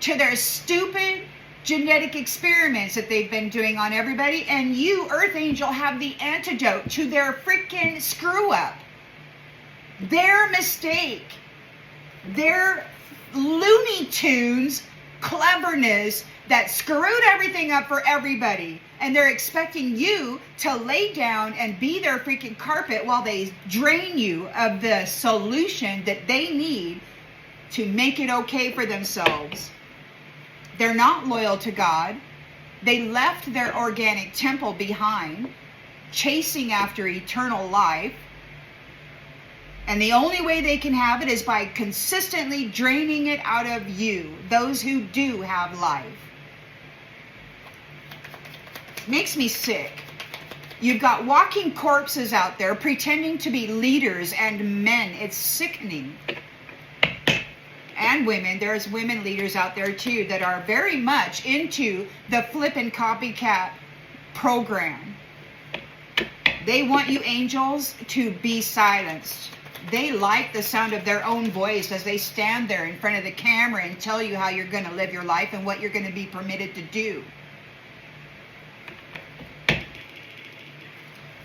to their stupid genetic experiments that they've been doing on everybody. And you, earth angel, have the antidote to their freaking screw up, their mistake, their Looney Tunes cleverness that screwed everything up for everybody. And they're expecting you to lay down and be their freaking carpet while they drain you of the solution that they need to make it okay for themselves. They're not loyal to God. They left their organic temple behind, chasing after eternal life. And the only way they can have it is by consistently draining it out of you, those who do have life. Makes me sick. You've got walking corpses out there pretending to be leaders and men. It's sickening. And women. There's women leaders out there too that are very much into the flip and copycat program. They want you angels to be silenced. They like the sound of their own voice as they stand there in front of the camera and tell you how you're going to live your life and what you're going to be permitted to do.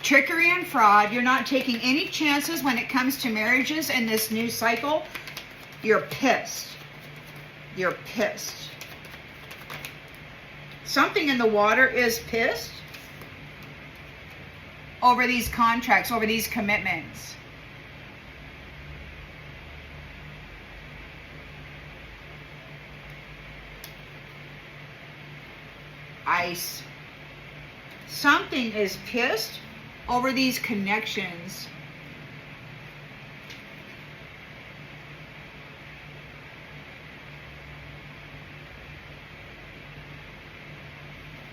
Trickery and fraud. You're not taking any chances when it comes to marriages in this new cycle. You're pissed. You're pissed. Something in the water is pissed over these contracts, over these commitments. Ice. Something is pissed over these connections.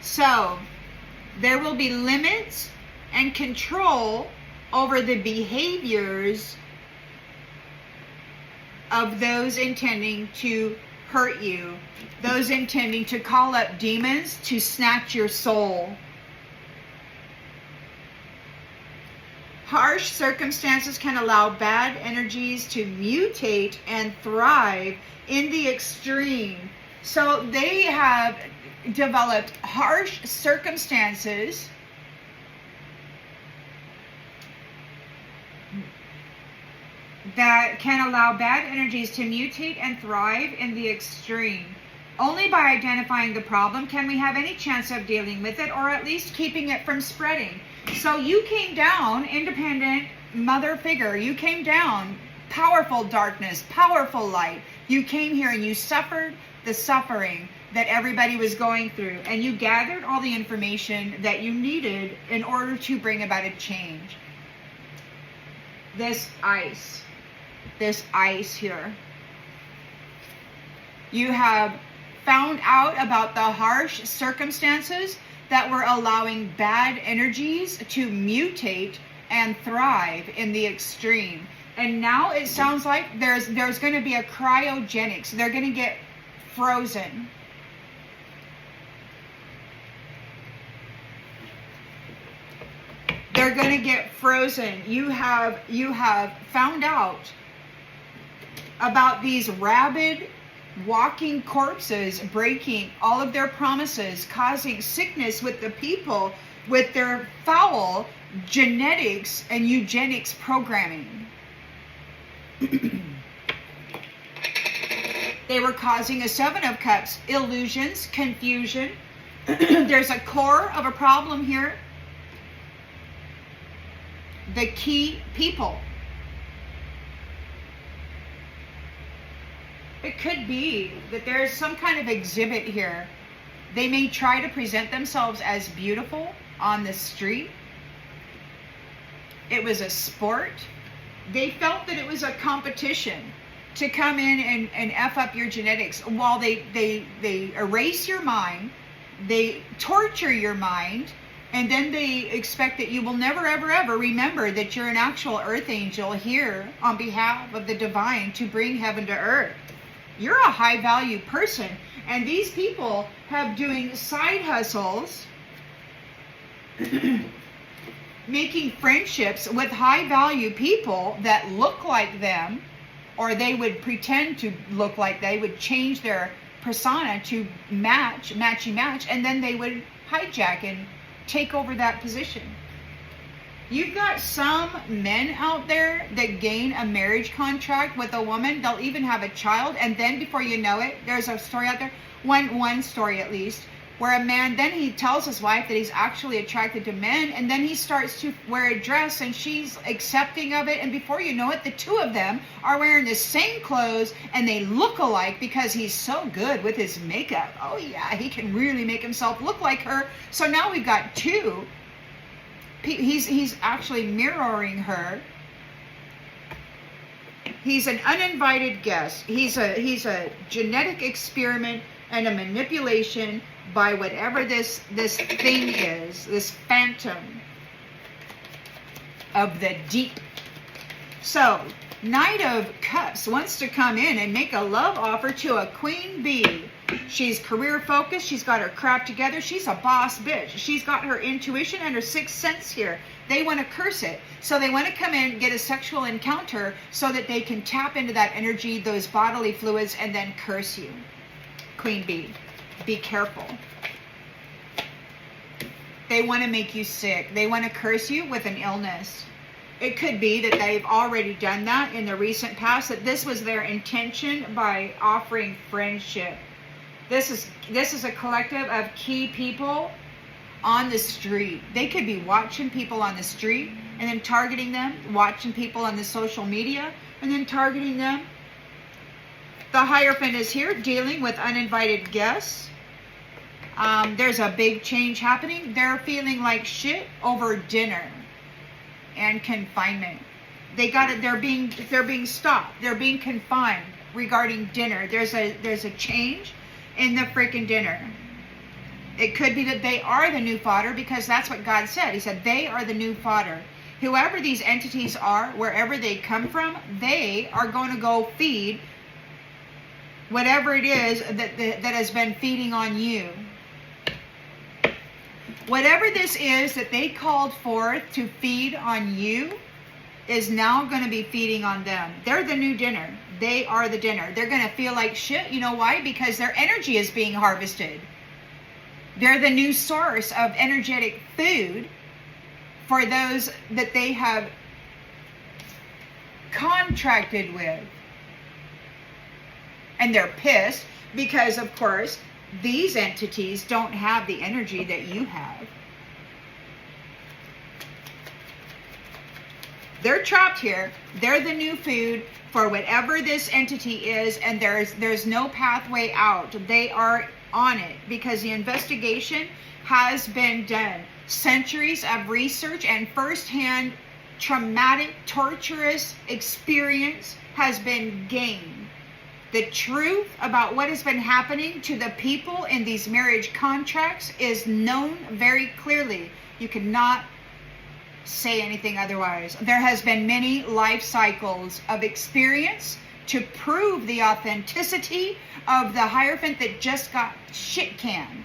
So, there will be limits and control over the behaviors of those intending to hurt you, those intending to call up demons to snatch your soul. Harsh circumstances can allow bad energies to mutate and thrive in the extreme. So they have developed harsh circumstances that can allow bad energies to mutate and thrive in the extreme. Only by identifying the problem can we have any chance of dealing with it, or at least keeping it from spreading. So you came down, independent mother figure. You came down, powerful darkness, powerful light. You came here and you suffered the suffering that everybody was going through. And you gathered all the information that you needed in order to bring about a change. this ice here. You have found out about the harsh circumstances that were allowing bad energies to mutate and thrive in the extreme. And now it sounds like there's going to be a cryogenics. They're going to get frozen. They're going to get frozen. You have found out about these rabid walking corpses breaking all of their promises, causing sickness with the people with their foul genetics and eugenics programming. They were causing a 7 of Cups, illusions, confusion. There's a core of a problem here. The key people. It could be that there's some kind of exhibit here. They may try to present themselves as beautiful on the street. It was a sport. They felt that it was a competition to come in and F up your genetics while they erase your mind, they torture your mind, and then they expect that you will never, ever, ever remember that you're an actual earth angel here on behalf of the divine to bring heaven to earth. You're a high value person, and these people have doing side hustles, making friendships with high value people that look like them, or they would pretend to look like, they would change their persona to match, and then they would hijack and take over that position. You've got some men out there that gain a marriage contract with a woman. They'll even have a child, and then before you know it, there's a story out there, one story at least, where a man, then he tells his wife that he's actually attracted to men, and then he starts to wear a dress, and she's accepting of it, and before you know it, the two of them are wearing the same clothes, and they look alike because he's so good with his makeup. Oh yeah, he can really make himself look like her. So now we've got two. He's actually mirroring her. He's an uninvited guest. He's a genetic experiment and a manipulation by whatever this thing is, this phantom of the deep. So, Knight of Cups wants to come in and make a love offer to a queen bee. She's career focused. She's got her crap together. She's a boss bitch. She's got her intuition and her sixth sense here. They want to curse it. So they want to come in, get a sexual encounter so that they can tap into that energy, those bodily fluids, and then curse you. Queen bee, be careful. They want to make you sick. They want to curse you with an illness. It could be that they've already done that in the recent past, that this was their intention by offering friendship. This is a collective of key people on the street. They could be watching people on the street and then targeting them, watching people on the social media and then targeting them. The Hierophant is here dealing with uninvited guests. There's a big change happening. They're feeling like shit over dinner and confinement. They're being stopped. They're being confined regarding dinner. There's a change in the freaking dinner. It could be that they are the new fodder, because that's what God said. He said they are the new fodder. Whoever these entities are, wherever they come from, they are going to go feed whatever it is that has been feeding on you. Whatever this is that they called forth to feed on you is now going to be feeding on them. They're the new dinner. They are the dinner. They're going to feel like shit. You know why? Because their energy is being harvested. They're the new source of energetic food for those that they have contracted with. And they're pissed because, of course, these entities don't have the energy that you have. They're trapped here. They're the new food for whatever this entity is, and there's no pathway out. They are on it because the investigation has been done. Centuries of research and firsthand traumatic, torturous experience has been gained. The truth about what has been happening to the people in these marriage contracts is known very clearly. You cannot say anything otherwise. There has been many life cycles of experience to prove the authenticity of the hierophant that just got shit canned.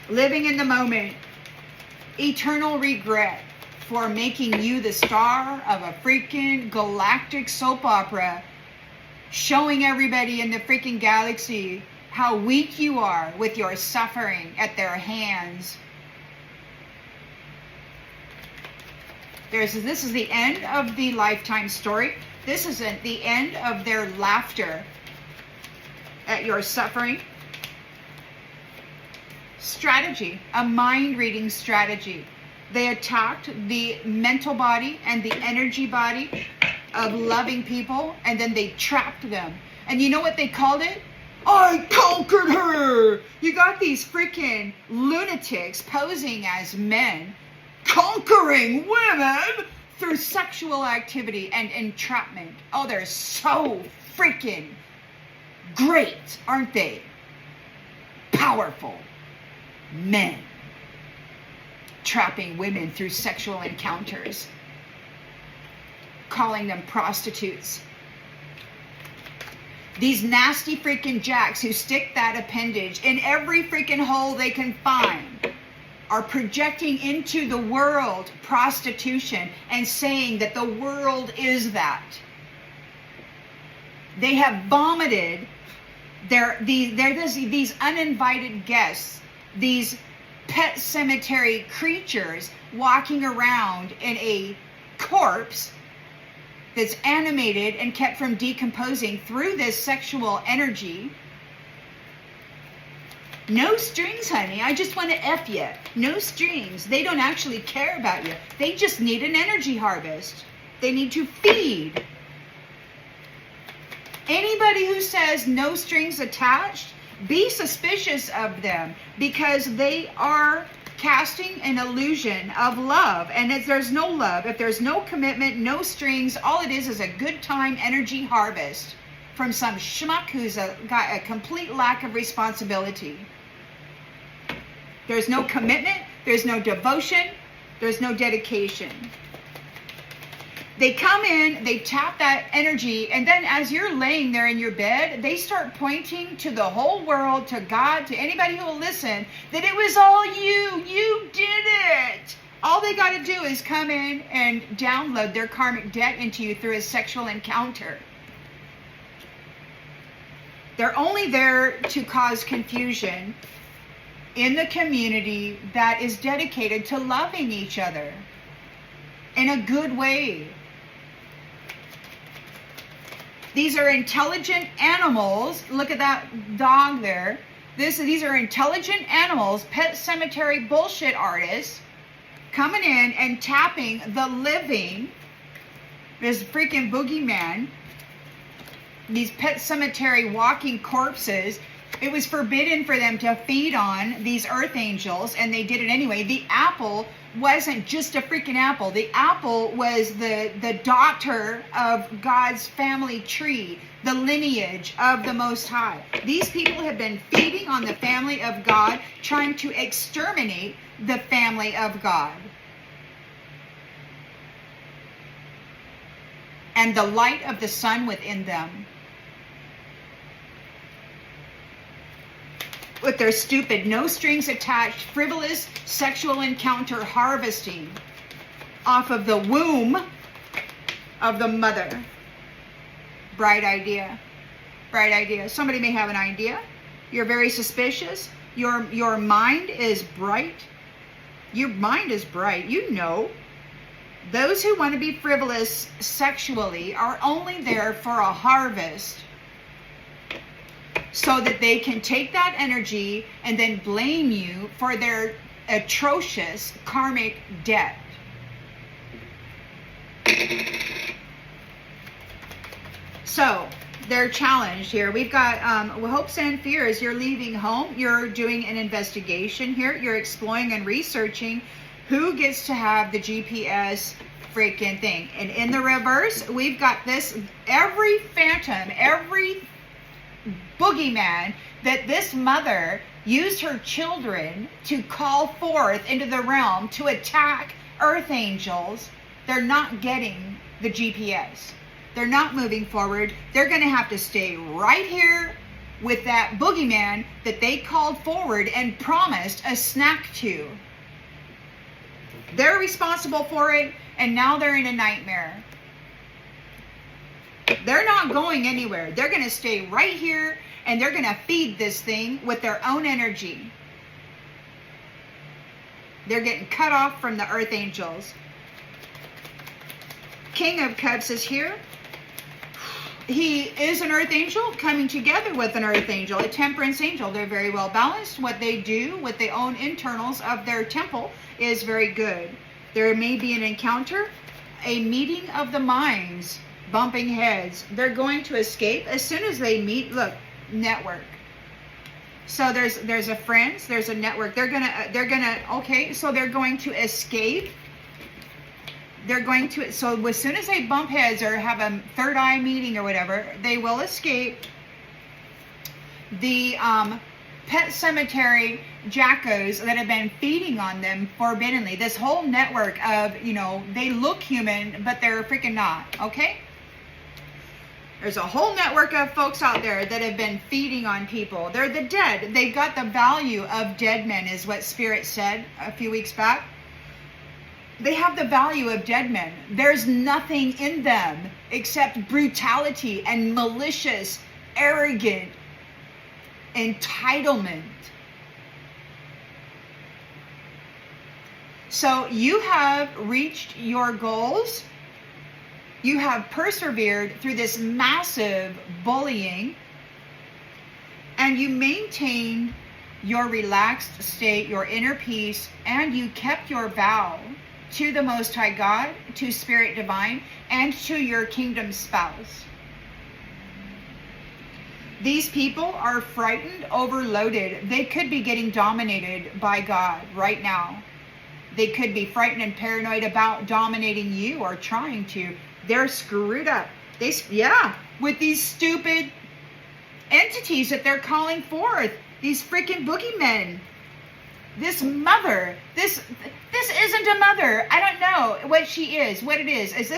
Living in the moment, eternal regret for making you the star of a freaking galactic soap opera, showing everybody in the freaking galaxy how weak you are with your suffering at their hands. This is the end of the lifetime story. This isn't the end of their laughter at your suffering. Strategy, a mind reading strategy. They attacked the mental body and the energy body of loving people, and then they trapped them. And you know what they called it? I conquered her! You got these freaking lunatics posing as men, conquering women through sexual activity and entrapment. Oh, they're so freaking great, aren't they? Powerful men trapping women through sexual encounters, calling them prostitutes. These nasty freaking jacks who stick that appendage in every freaking hole they can find are projecting into the world prostitution and saying that the world is that. They have vomited these uninvited guests, these pet cemetery creatures walking around in a corpse that's animated and kept from decomposing through this sexual energy. No strings, honey. I just want to F you. No strings. They don't actually care about you. They just need an energy harvest. They need to feed. Anybody who says no strings attached, be suspicious of them, because they are casting an illusion of love. And if there's no love, if there's no commitment, no strings, all it is a good time energy harvest from some schmuck who's got a complete lack of responsibility. There's no commitment, there's no devotion, there's no dedication. They come in, they tap that energy, and then as you're laying there in your bed, they start pointing to the whole world, to God, to anybody who will listen, that it was all you. You did it. All they got to do is come in and download their karmic debt into you through a sexual encounter. They're only there to cause confusion in the community that is dedicated to loving each other in a good way. These are intelligent animals. Look at that dog there. These are intelligent animals, pet cemetery bullshit artists, coming in and tapping the living, this freaking boogeyman, these pet cemetery walking corpses. It was forbidden for them to feed on these earth angels, and they did it anyway. The apple wasn't just a freaking apple. The apple was the daughter of God's family tree, the lineage of the Most High. These people have been feeding on the family of God, trying to exterminate the family of God. And the light of the sun within them. With their stupid, no strings attached, frivolous sexual encounter harvesting off of the womb of the mother. Bright idea. Bright idea. Somebody may have an idea. You're very suspicious. Your mind is bright. Your mind is bright. You know. Those who want to be frivolous sexually are only there for a harvest, so that they can take that energy and then blame you for their atrocious karmic debt. So, they're challenged here. We've got hopes and fears. You're leaving home. You're doing an investigation here. You're exploring and researching who gets to have the GPS freaking thing. And in the reverse, we've got this, every phantom, every boogeyman that this mother used her children to call forth into the realm to attack earth angels, they're not getting the GPS. They're not moving forward. They're going to have to stay right here with that boogeyman that they called forward and promised a snack to. They're responsible for it, and now they're in a nightmare. They're not going anywhere. They're going to stay right here, and they're going to feed this thing with their own energy. They're getting cut off from the earth angels. King of Cups is here. He is an earth angel coming together with an earth angel, a temperance angel. They're very well balanced. What they do with the own internals of their temple is very good. There may be an encounter, a meeting of the minds, bumping heads. They're going to escape as soon as they meet. Look, network. So there's a friends, there's a network. They're gonna okay, so they're going to escape. They're going to, so as soon as they bump heads or have a third eye meeting or whatever, they will escape. The pet cemetery jackos that have been feeding on them forbiddenly. This whole network of, you know, they look human, but they're freaking not, okay? There's a whole network of folks out there that have been feeding on people. They're the dead. They got the value of dead men, is what Spirit said a few weeks back. They have the value of dead men. There's nothing in them except brutality and malicious, arrogant entitlement. So you have reached your goals. You have persevered through this massive bullying, and you maintained your relaxed state, your inner peace, and you kept your vow to the Most High God, to Spirit Divine, and to your kingdom spouse. These people are frightened, overloaded. They could be getting dominated by God right now. They could be frightened and paranoid about dominating you or trying to. They're screwed up. With these stupid entities that they're calling forth. These freaking boogeymen. This mother. This isn't a mother. I don't know what she is, what it is. Is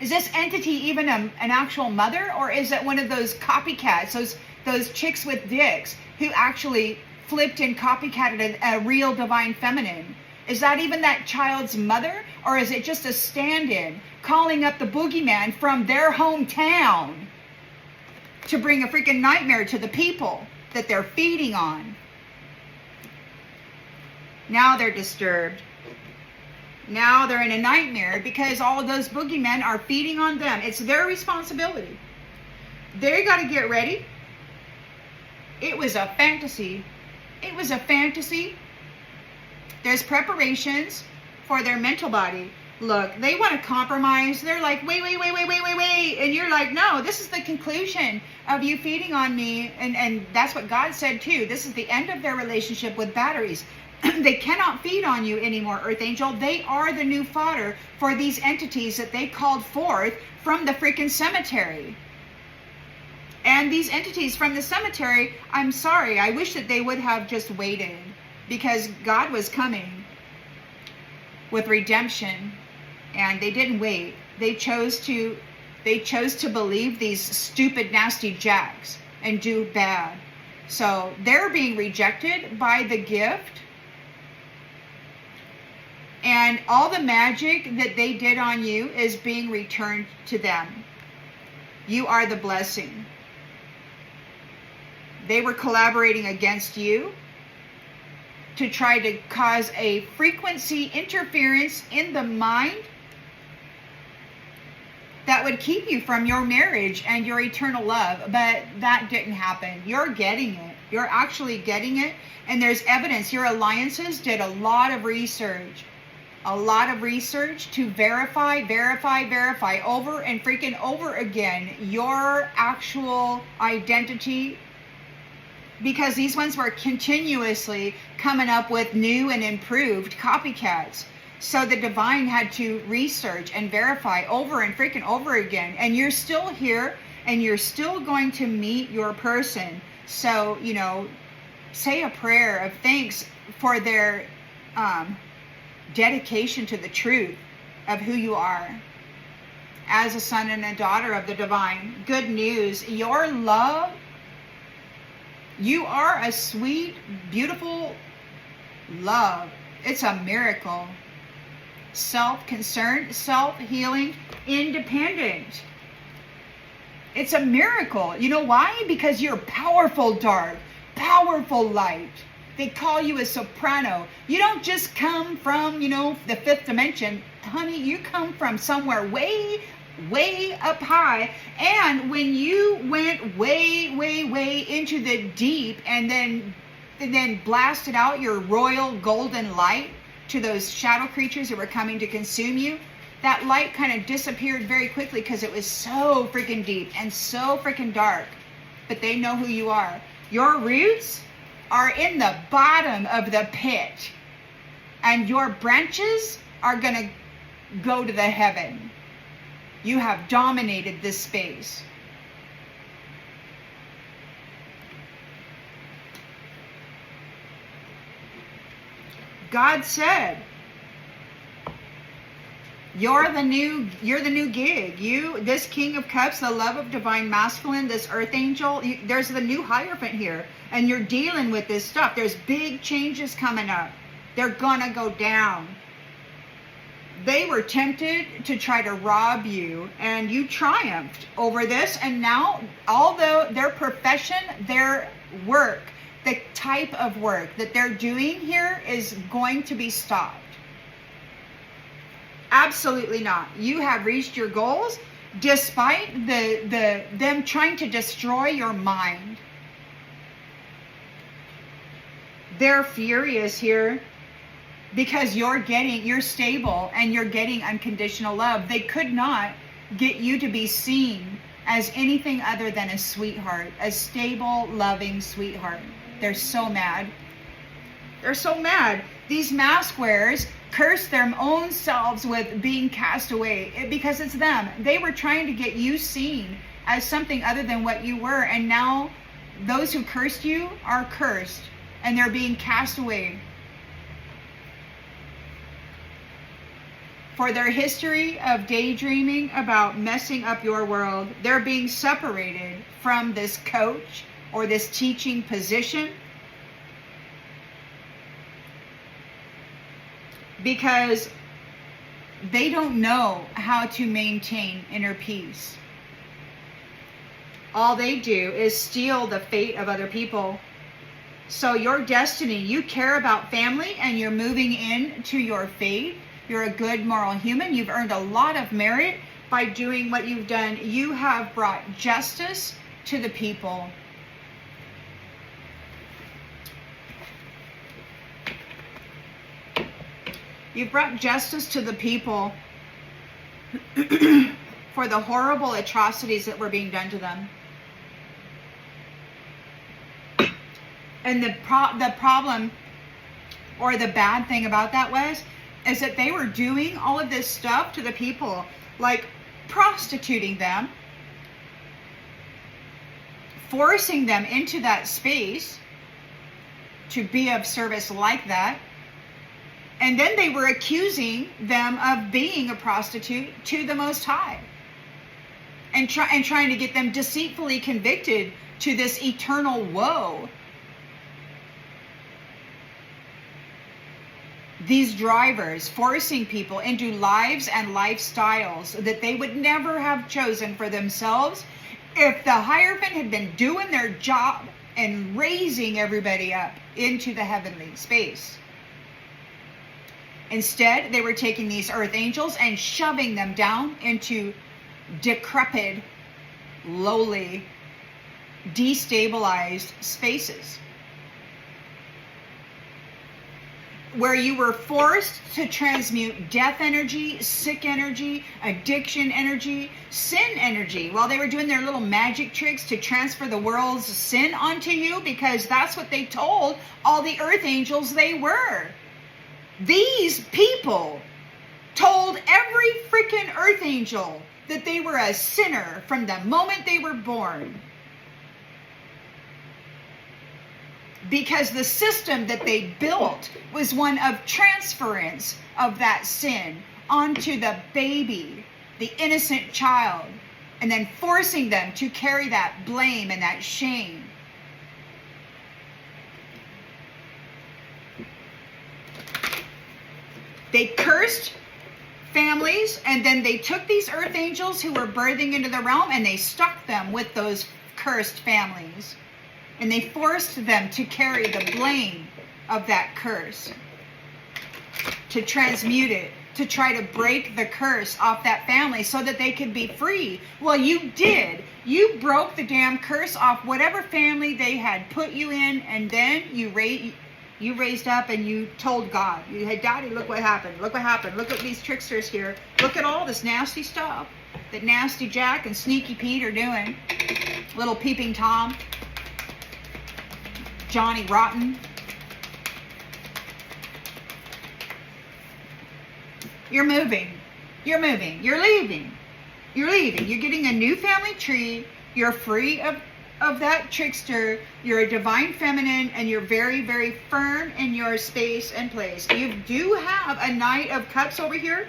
this entity even an actual mother, or is it one of those copycats, those chicks with dicks who actually flipped and copycatted a real divine feminine? Is that even that child's mother, or is it just a stand-in calling up the boogeyman from their hometown to bring a freaking nightmare to the people that they're feeding on? Now they're disturbed. Now they're in a nightmare because all of those boogeymen are feeding on them. It's their responsibility. They got to get ready. It was a fantasy. It was a fantasy. There's preparations for their mental body. Look, they want to compromise. They're like, wait. And you're like, no, this is the conclusion of you feeding on me. And that's what God said too. This is the end of their relationship with batteries. They cannot feed on you anymore, Earth Angel. They are the new fodder for these entities that they called forth from the freaking cemetery. And these entities from the cemetery, I'm sorry, I wish that they would have just waited, because God was coming with redemption, and they didn't wait. They chose to believe these stupid, nasty jacks and do bad. So they're being rejected by the gift. And all the magic that they did on you is being returned to them. You are the blessing. They were collaborating against you to try to cause a frequency interference in the mind that would keep you from your marriage and your eternal love. But that didn't happen. You're getting it. You're actually getting it. And there's evidence. Your alliances did a lot of research. a lot of research to verify over and freaking over again your actual identity, because these ones were continuously coming up with new and improved copycats. So the divine had to research and verify over and freaking over again. And you're still here, and you're still going to meet your person. So, you know, say a prayer of thanks for their dedication to the truth of who you are as a son and a daughter of the divine. Good news, your love, you are a sweet, beautiful love. It's a miracle. Self-concerned, self-healing, independent. It's a miracle. You know why? Because you're powerful dark, powerful light. They call you a soprano. You don't just come from, you know, the fifth dimension. Honey, you come from somewhere way up high. And when you went way into the deep and then blasted out your royal golden light to those shadow creatures that were coming to consume you, that light kind of disappeared very quickly because it was so freaking deep and so freaking dark. But they know who you are. Your roots are in the bottom of the pit, and your branches are going to go to the heaven. You have dominated this space. God said, you're the new gig. This King of Cups, the love of divine masculine, this earth angel, there's the new hierophant here, and you're dealing with this stuff. There's big changes coming up. They're gonna go down. They were tempted to try to rob you, and you triumphed over this. And now, although their profession, their work, the type of work that they're doing here is going to be stopped. Absolutely not. You have reached your goals despite them trying to destroy your mind. They're furious here because you're stable and you're getting unconditional love. They could not get you to be seen as anything other than a sweetheart, a stable, loving sweetheart. They're so mad. They're so mad. These mask wearers curse their own selves with being cast away because it's them. They were trying to get you seen as something other than what you were, and now those who cursed you are cursed and they're being cast away. For their history of daydreaming about messing up your world, they're being separated from this coach or this teaching position because they don't know how to maintain inner peace. All they do is steal the fate of other people. So your destiny, you care about family and you're moving into your faith. You're a good moral human. You've earned a lot of merit by doing what you've done. You have brought justice to the people. You've brought justice to the people for the horrible atrocities that were being done to them. And the problem or the bad thing about that is that they were doing all of this stuff to the people, like prostituting them, forcing them into that space to be of service like that. And then they were accusing them of being a prostitute to the Most High. And trying to get them deceitfully convicted to this eternal woe. These drivers forcing people into lives and lifestyles that they would never have chosen for themselves if the hierophant had been doing their job and raising everybody up into the heavenly space. Instead, they were taking these earth angels and shoving them down into decrepit, lowly, destabilized spaces. where you were forced to transmute death energy, sick energy, addiction energy, sin energy, while they were doing their little magic tricks to transfer the world's sin onto you, because that's what they told all the earth angels they were. These people told every freaking earth angel that they were a sinner from the moment they were born. Because the system that they built was one of transference of that sin onto the baby, the innocent child, and then forcing them to carry that blame and that shame. They cursed families, and then they took these earth angels who were birthing into the realm, and they stuck them with those cursed families. And they forced them to carry the blame of that curse, to transmute it, to try to break the curse off that family so that they could be free. Well, you did. You broke the damn curse off whatever family they had put you in, and then you raised up and you told God, you had, Daddy, look what happened. Look what happened. Look at these tricksters here. Look at all this nasty stuff that Nasty Jack and Sneaky Pete are doing. Little Peeping Tom. Johnny Rotten. You're moving. You're moving. You're leaving. You're leaving. You're getting a new family tree. You're free of that trickster. You're a divine feminine, and you're very, very firm in your space and place. You do have a Knight of Cups over here.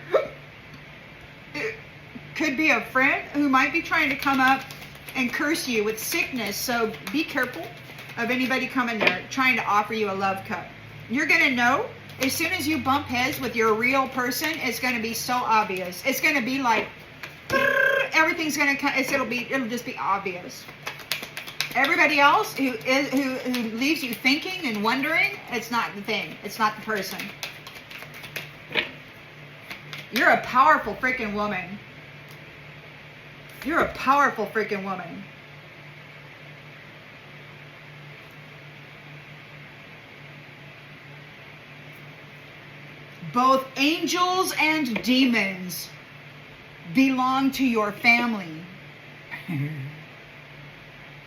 It could be a friend who might be trying to come up and curse you with sickness. So be careful of anybody coming there trying to offer you a love cup. You're going to know as soon as you bump heads with your real person. It's going to be so obvious. It's going to be like everything's going to come. It'll just be obvious. Everybody else who leaves you thinking and wondering, it's not the thing. It's not the person. You're a powerful freaking woman. You're a powerful freaking woman. Both angels and demons belong to your family.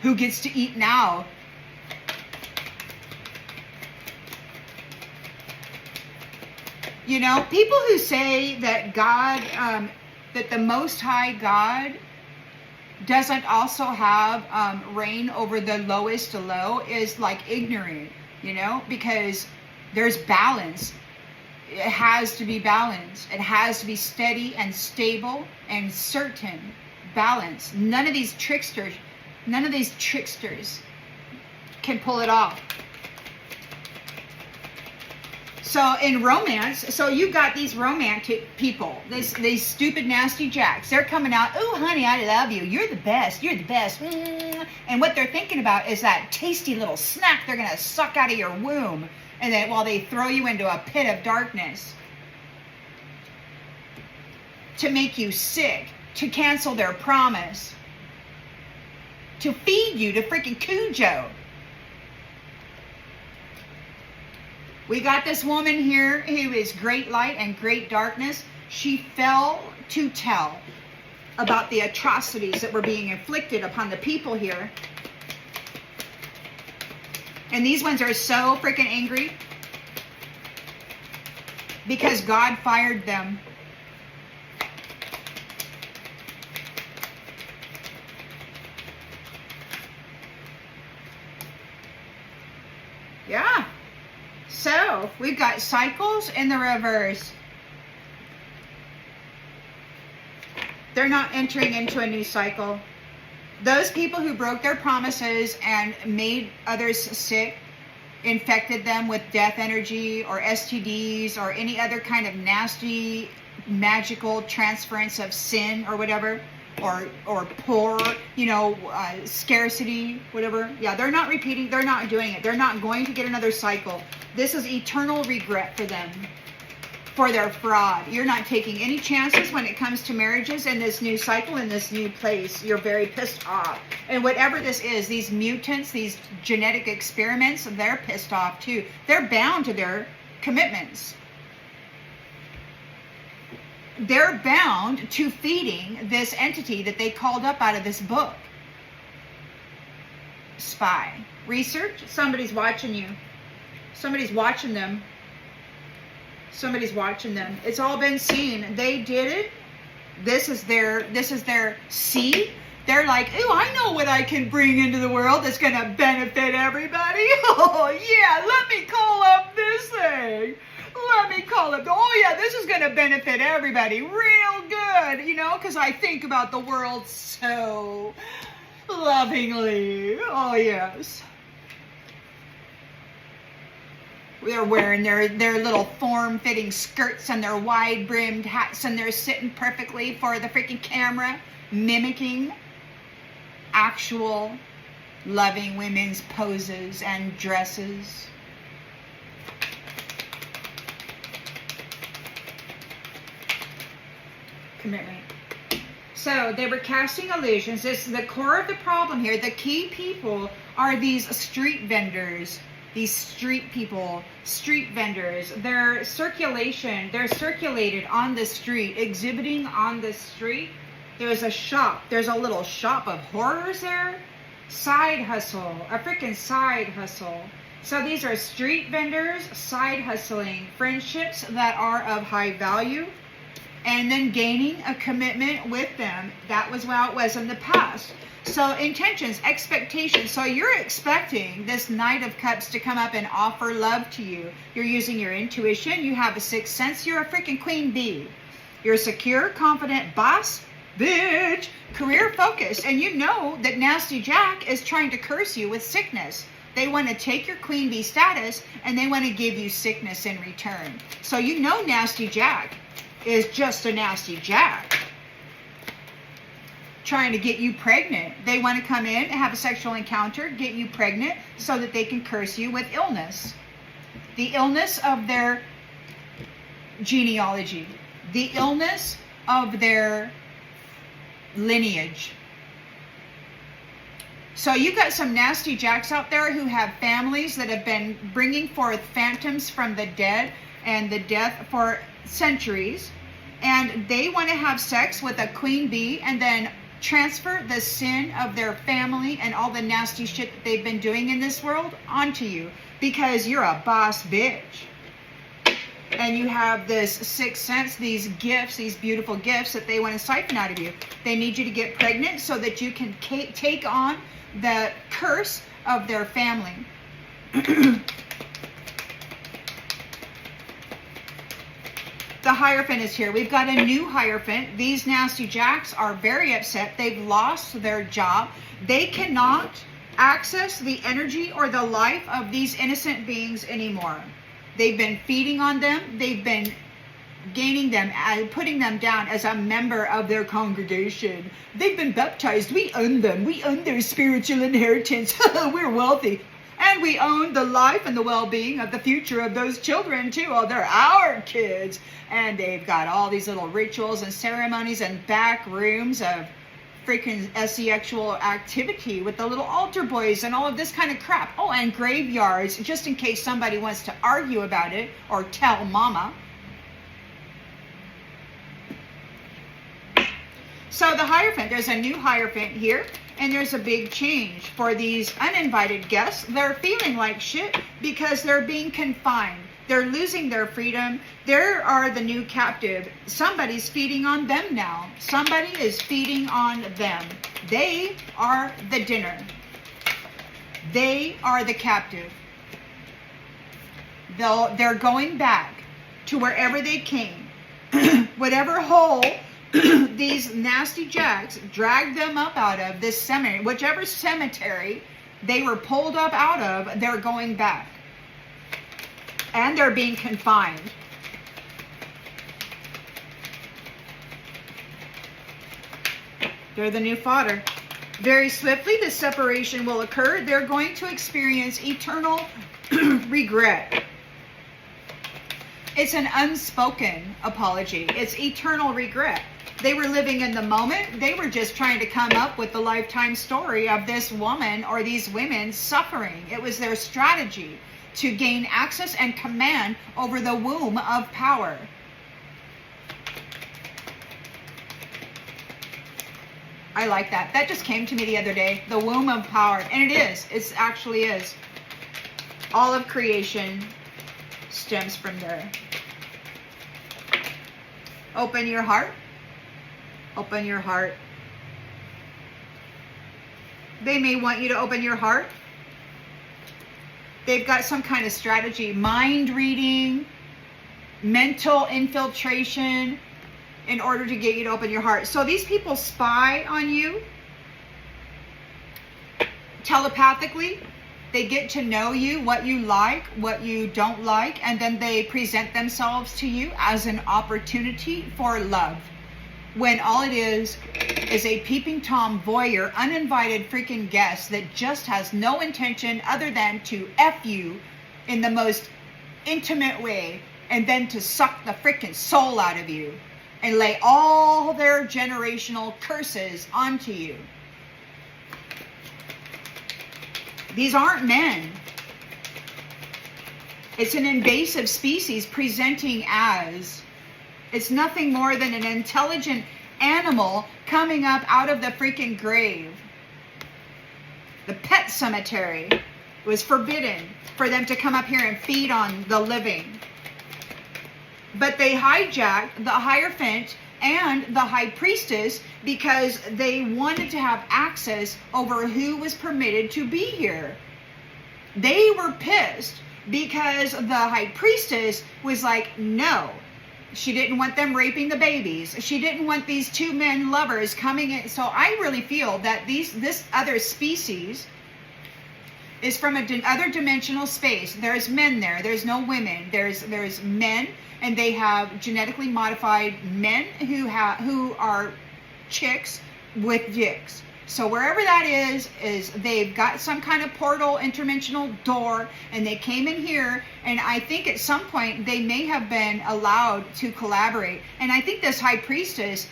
Who gets to eat now? You know, people who say that God, that the Most High God doesn't also have reign over the lowest low is like ignorant, you know, because there's balance. It has to be balanced. It has to be steady and stable and certain balance. None of these tricksters can pull it off. So in romance, so you've got these romantic people, these stupid nasty jacks. They're coming out, oh honey, I love you. You're the best. You're the best. And what they're thinking about is that tasty little snack they're going to suck out of your womb. And then while they throw you into a pit of darkness to make you sick, to cancel their promise, to feed you to freaking Cujo. We got this woman here who is great light and great darkness. She fell to tell about the atrocities that were being inflicted upon the people here. And these ones are so freaking angry because God fired them. Yeah. So, we've got cycles in the reverse. They're not entering into a new cycle. Those people who broke their promises and made others sick, infected them with death energy or STDs or any other kind of nasty magical transference of sin or whatever, or poor, you know, scarcity, whatever. Yeah, they're not repeating. They're not doing it. They're not going to get another cycle. This is eternal regret for them, for their fraud. You're not taking any chances when it comes to marriages in this new cycle, in this new place. You're very pissed off. And whatever this is, these mutants, these genetic experiments, they're pissed off too. They're bound to commitments. They're bound to feeding this entity that they called up out of this book. Spy. Research. Somebody's watching you. Somebody's watching them. Somebody's watching them. It's all been seen. They did it. This is their seed. They're like, oh, I know what I can bring into the world that's going to benefit everybody. Oh, yeah, let me call up this thing. Let me call it. Oh, yeah, this is going to benefit everybody real good, you know, because I think about the world so lovingly. Oh, yes. They're wearing their little form-fitting skirts and their wide-brimmed hats, and they're sitting perfectly for the freaking camera, mimicking actual loving women's poses and dresses. Commitment. So they were casting illusions. This is the core of the problem here. The key people are these street vendors. These street people, street vendors. They're circulated on the street, exhibiting on the street. There's a shop. There's a little shop of horrors there. Side hustle. A freaking side hustle. So these are street vendors, side hustling, friendships that are of high value, and then gaining a commitment with them. That was how it was in the past. So intentions, expectations. So you're expecting this Knight of Cups to come up and offer love to you. You're using your intuition. You have a sixth sense. You're a freaking queen bee. You're a secure, confident boss bitch, career focused. And you know that Nasty Jack is trying to curse you with sickness. They want to take your queen bee status and they want to give you sickness in return. So you know Nasty Jack is just a Nasty Jack trying to get you pregnant. They want to come in and have a sexual encounter, get you pregnant so that they can curse you with illness. The illness of their genealogy. The illness of their lineage. So you got some Nasty Jacks out there who have families that have been bringing forth phantoms from the dead and the death for centuries, and they want to have sex with a queen bee and then transfer the sin of their family and all the nasty shit that they've been doing in this world onto you because you're a boss bitch. And you have this sixth sense, these gifts, these beautiful gifts that they want to siphon out of you. They need you to get pregnant so that you can take on the curse of their family. The Hierophant is here. We've got a new Hierophant. These Nasty Jacks are very upset. They've lost their job. They cannot access the energy or the life of these innocent beings anymore. They've been feeding on them. They've been gaining them, putting them down as a member of their congregation. They've been baptized. We own them. We own their spiritual inheritance. We're wealthy. And we own the life and the well-being of the future of those children, too. Oh, they're our kids. And they've got all these little rituals and ceremonies and back rooms of freaking sexual activity with the little altar boys and all of this kind of crap. Oh, and graveyards, just in case somebody wants to argue about it or tell mama. So the Hierophant, there's a new Hierophant here, and there's a big change for these uninvited guests. They're feeling like shit because they're being confined. They're losing their freedom. They are the new captive. Somebody's feeding on them now. Somebody is feeding on them. They are the dinner. They are the captive. They're going back to wherever they came. Whatever hole these Nasty Jacks dragged them up out of, this cemetery, whichever cemetery they were pulled up out of, they're going back. And they're being confined. They're the new fodder. Very swiftly, the separation will occur. They're going to experience eternal regret. It's an unspoken apology. It's eternal regret. They were living in the moment. They were just trying to come up with the lifetime story of this woman or these women suffering. It was their strategy. to gain access and command over the womb of power. I like that. That just came to me the other day. The womb of power. And it is. It actually is. All of creation stems from there. Open your heart. Open your heart. They may want you to open your heart. They've got some kind of strategy. Mind reading. Mental infiltration. In order to get you to open your heart. So these people spy on you telepathically. They get to know you, what you like, what you don't like, and then they present themselves to you as an opportunity for love. When all it is a peeping Tom voyeur, uninvited freaking guest that just has no intention other than to F you in the most intimate way, and then to suck the freaking soul out of you. And lay all their generational curses onto you. These aren't men. It's an invasive species presenting as, it's nothing more than an intelligent animal coming up out of the freaking grave. The pet cemetery was forbidden for them to come up here and feed on the living. But they hijacked the hierophant and the high priestess because they wanted to have access over who was permitted to be here. They were pissed because the high priestess was like, no. She didn't want them raping the babies. She didn't want these two men lovers coming in. So I really feel that this other species is from another dimensional space. There's men there. There's no women. There's men. And they have genetically modified men who are chicks with dicks. So wherever that is they've got some kind of portal, interdimensional door, and they came in here. And I think at some point they may have been allowed to collaborate. And I think this high priestess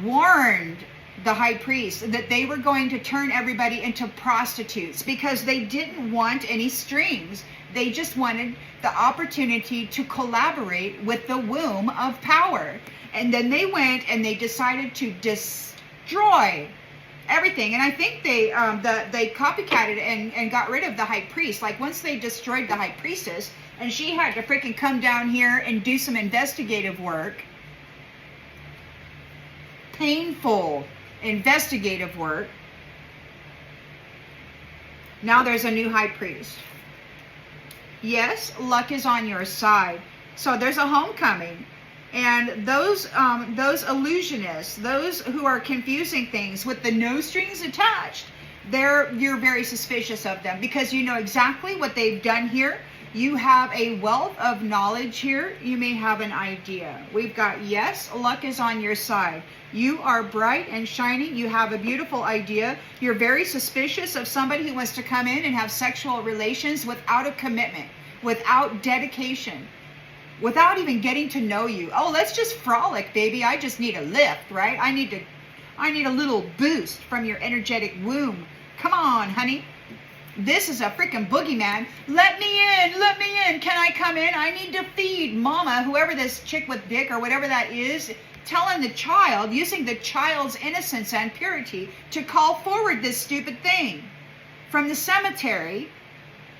warned the high priest that they were going to turn everybody into prostitutes because they didn't want any strings. They just wanted the opportunity to collaborate with the womb of power. And then they went and they decided to destroy everything. And I think they copycatted and got rid of the high priest. Like once they destroyed the high priestess and she had to freaking come down here and do some investigative work. Painful investigative work. Now there's a new high priest. Yes, luck is on your side. So there's a homecoming. And those illusionists, those who are confusing things with the no strings attached, you're very suspicious of them because you know exactly what they've done here. You have a wealth of knowledge here. You may have an idea. We've got, yes, luck is on your side. You are bright and shining. You have a beautiful idea. You're very suspicious of somebody who wants to come in and have sexual relations without a commitment, without dedication, without even getting to know you. Oh, let's just frolic, baby. I just need a lift, right? I need a little boost from your energetic womb. Come on, honey. This is a freaking boogeyman. Let me in. Can I come in? I need to feed mama, whoever this chick with dick or whatever that is, telling the child, using the child's innocence and purity to call forward this stupid thing from the cemetery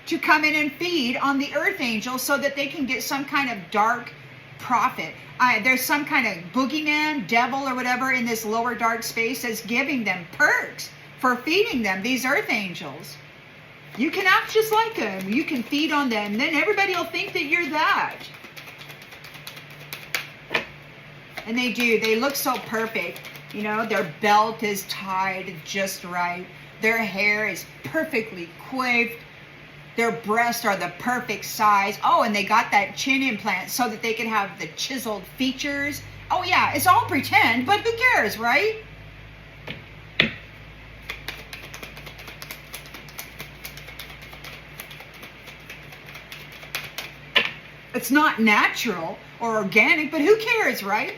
to come in and feed on the earth angel so that they can get some kind of dark profit. There's some kind of boogeyman, devil or whatever in this lower dark space that's giving them perks for feeding them, these earth angels. You can act just like them. You can feed on them. Then everybody will think that you're that. And they do. They look so perfect. You know, their belt is tied just right. Their hair is perfectly coiffed. Their breasts are the perfect size. Oh, and they got that chin implant so that they can have the chiseled features. Oh, yeah, it's all pretend, but who cares, right? It's not natural or organic, but who cares, right?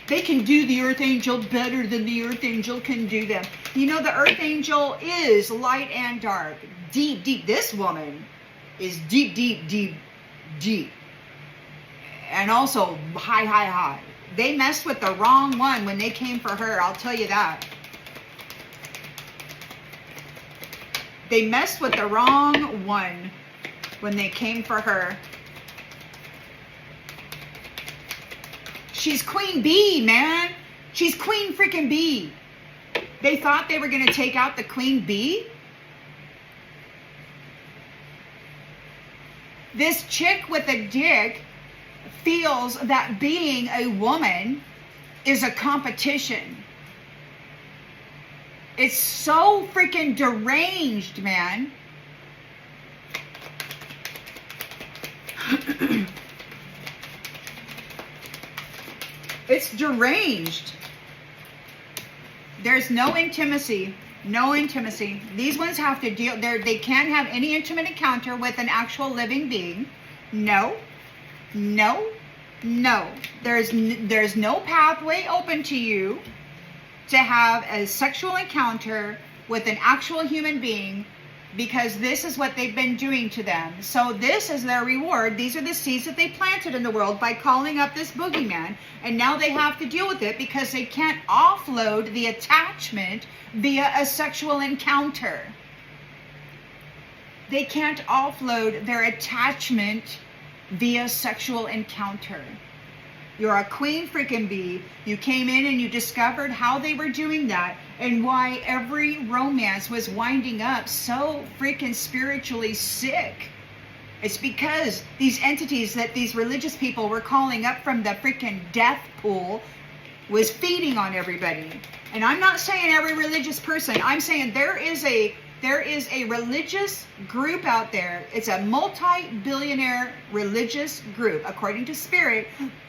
They can do the earth angel better than the earth angel can do them. You know, the earth angel is light and dark, deep, deep. This woman is deep, deep, deep, deep. And also high, high, high. They messed with the wrong one when they came for her, I'll tell you that. They messed with the wrong one when they came for her. She's Queen Bee, man. She's Queen freaking Bee. They thought they were going to take out the Queen Bee. This chick with a dick feels that being a woman is a competition. It's so freaking deranged, man. It's deranged. There's no intimacy. No intimacy. These ones have to deal, they can't have any intimate encounter with an actual living being. No. No. No. There's no pathway open to you to have a sexual encounter with an actual human being, because this is what they've been doing to them. So this is their reward. These are the seeds that they planted in the world by calling up this boogeyman. And now they have to deal with it because they can't offload the attachment via a sexual encounter. They can't offload their attachment via sexual encounter. You're a queen freaking bee. You came in and you discovered how they were doing that and why every romance was winding up so freaking spiritually sick. It's because these entities that these religious people were calling up from the freaking death pool was feeding on everybody. And I'm not saying every religious person. I'm saying there is a religious group out there. It's a multi-billionaire religious group, according to Spirit,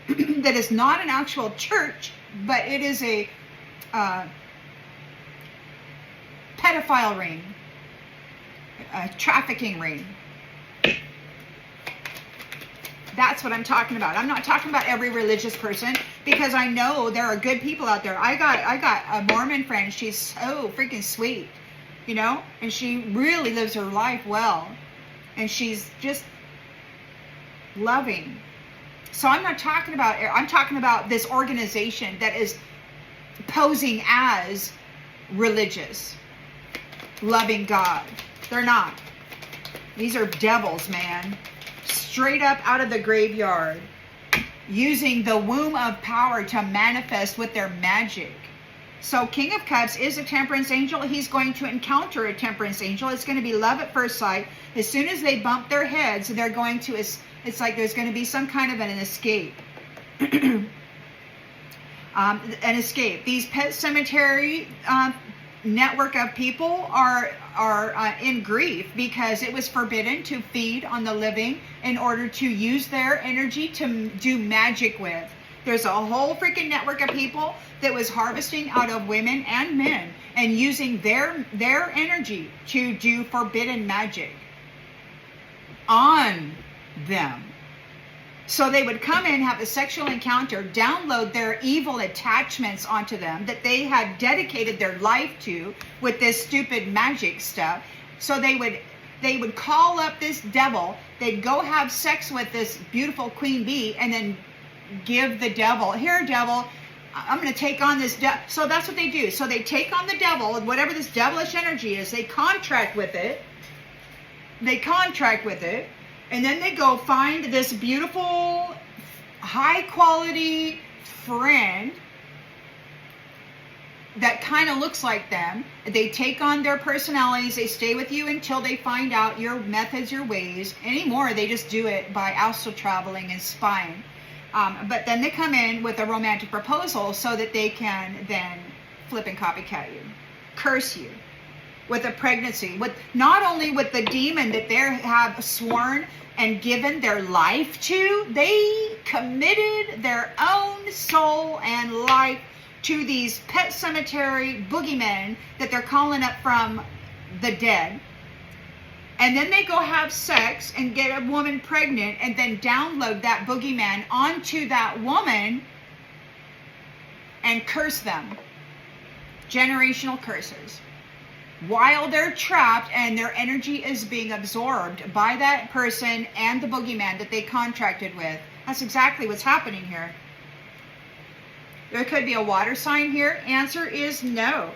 that is not an actual church, but it is a pedophile ring, a trafficking ring. That's what I'm talking about. I'm not talking about every religious person, because I know there are good people out there. I got a Mormon friend. She's so freaking sweet, you know, and she really lives her life well, and she's just loving. So I'm not talking about, I'm talking about this organization that is posing as religious, loving God. They're not. These are devils, man. Straight up out of the graveyard, using the womb of power to manifest with their magic. So King of Cups is a temperance angel. He's going to encounter a temperance angel. It's going to be love at first sight. As soon as they bump their heads, they're going to, it's like there's going to be some kind of an escape. An escape. These pet cemetery network of people are in grief because it was forbidden to feed on the living in order to use their energy to do magic with. There's a whole freaking network of people that was harvesting out of women and men and using their energy to do forbidden magic on them. So they would come in, have a sexual encounter, download their evil attachments onto them that they had dedicated their life to with this stupid magic stuff. So they would call up this devil. They'd go have sex with this beautiful queen bee and then give the devil, here devil, I'm going to take on this devil. So that's what they do. So they take on the devil, whatever this devilish energy is, they contract with it. And then they go find this beautiful, high quality friend that kind of looks like them. They take on their personalities. They stay with you until they find out your methods, your ways. Anymore, they just do it by astral traveling and spying. But then they come in with a romantic proposal so that they can then flip and copycat you, curse you with a pregnancy, with not only with the demon that they have sworn and given their life to, they committed their own soul and life to these pet cemetery boogeymen that they're calling up from the dead. And then they go have sex and get a woman pregnant and then download that boogeyman onto that woman and curse them. Generational curses. while they're trapped and their energy is being absorbed by that person and the boogeyman that they contracted with. That's exactly what's happening here. There could be a water sign here. Answer is no.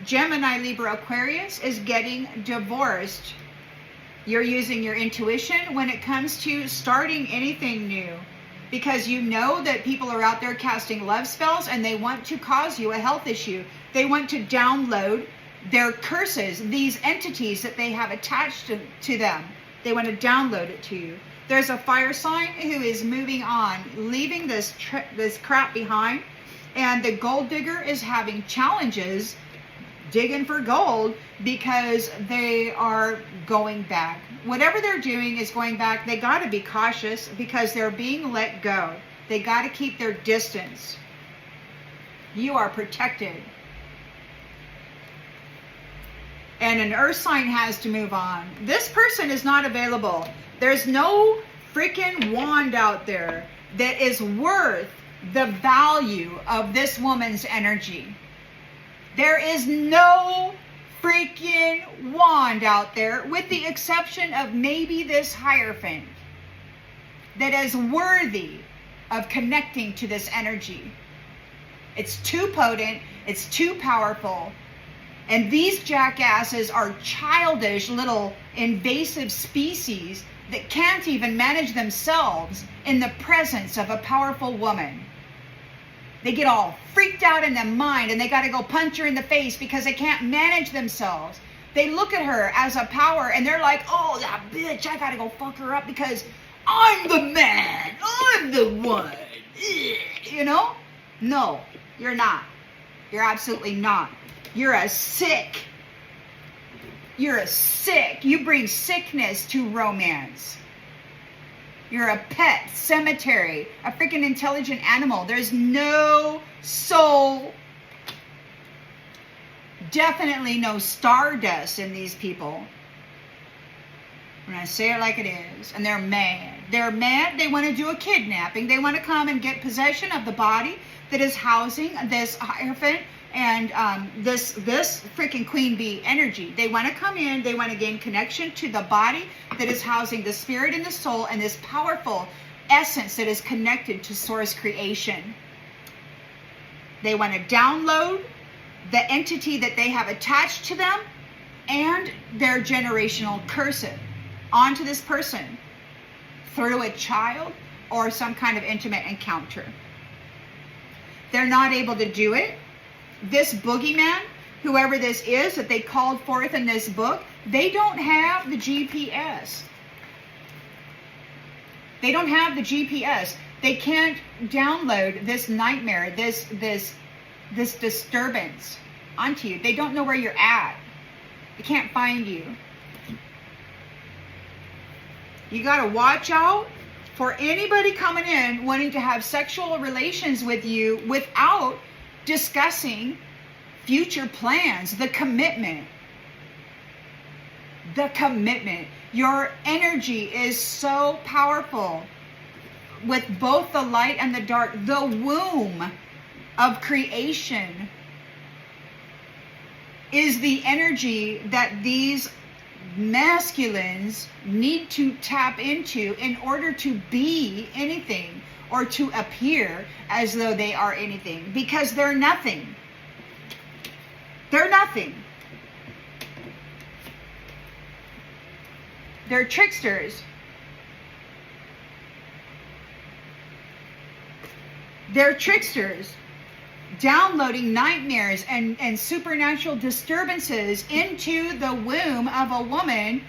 Gemini, Libra, Aquarius is getting divorced. You're using your intuition when it comes to starting anything new, because you know that people are out there casting love spells and they want to cause you a health issue. They want to download their curses, these entities that they have attached to them. They want to download it to you. There's a fire sign who is moving on, leaving this crap behind. And the gold digger is having challenges digging for gold because they are going back. Whatever they're doing is going back. They got to be cautious because they're being let go. They got to keep their distance. You are protected. And an earth sign has to move on. This person is not available. There's no freaking wand out there that is worth the value of this woman's energy. There is no freaking wand out there, with the exception of maybe this hierophant, that is worthy of connecting to this energy. It's too potent. It's too powerful. And these jackasses are childish little invasive species that can't even manage themselves in the presence of a powerful woman. They get all freaked out in their mind and they got to go punch her in the face because they can't manage themselves. They look at her as a power and they're like, oh, that bitch, I got to go fuck her up because I'm the man. I'm the one. You know? No, you're not. You're absolutely not. You're a sick. You bring sickness to romance. You're a pet, cemetery, a freaking intelligent animal. There's no soul. Definitely no stardust in these people. When I say it like it is. And they're mad. They're mad. They want to do a kidnapping. They want to come and get possession of the body that is housing this hierophant and this freaking queen bee energy. They want to come in. They want to gain connection to the body that is housing the spirit and the soul and this powerful essence that is connected to source creation. They want to download the entity that they have attached to them and their generational curse onto this person through a child or some kind of intimate encounter. They're not able to do it. This boogeyman, whoever this is that they called forth in this book, they don't have the GPS. They don't have the GPS. They can't download this nightmare, this disturbance onto you. They don't know where you're at. They can't find you. You got to watch out for anybody coming in wanting to have sexual relations with you without discussing future plans, the commitment. The commitment. Your energy is so powerful with both the light and the dark. The womb of creation is the energy that these masculines need to tap into in order to be anything or to appear as though they are anything, because they're nothing. They're nothing. They're tricksters. They're tricksters, downloading nightmares and supernatural disturbances into the womb of a woman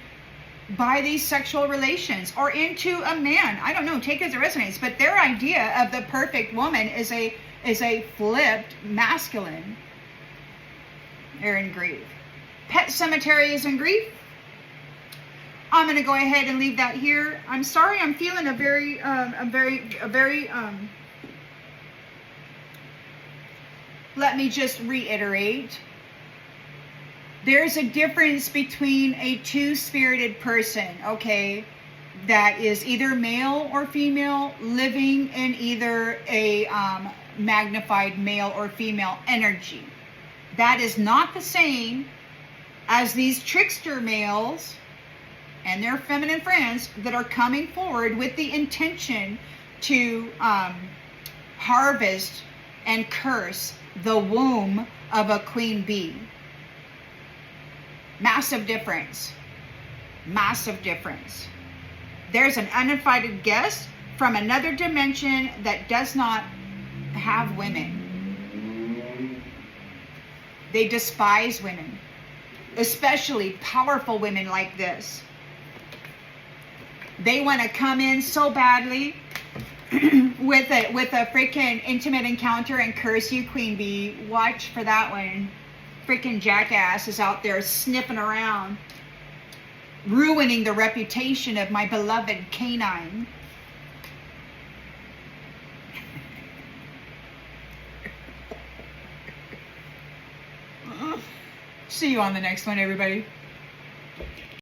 by these sexual relations, or into a man. I don't know, take it as it resonates, but their idea of the perfect woman is a flipped masculine. They're in grief. Pet Cemetery is in grief. I'm going to go ahead and leave that here. I'm sorry, I'm feeling a very let me just reiterate. There's a difference between a two-spirited person, okay, that is either male or female, living in either a magnified male or female energy. That is not the same as these trickster males and their feminine friends that are coming forward with the intention to harvest and curse the womb of a queen bee. Massive difference. Massive difference. There's an uninvited guest from another dimension that does not have women. They despise women, especially powerful women like this. They want to come in so badly with a freaking intimate encounter and curse you, queen bee. Watch for that one. Freaking jackass is out there sniffing around, ruining the reputation of my beloved canine. See you on the next one, everybody.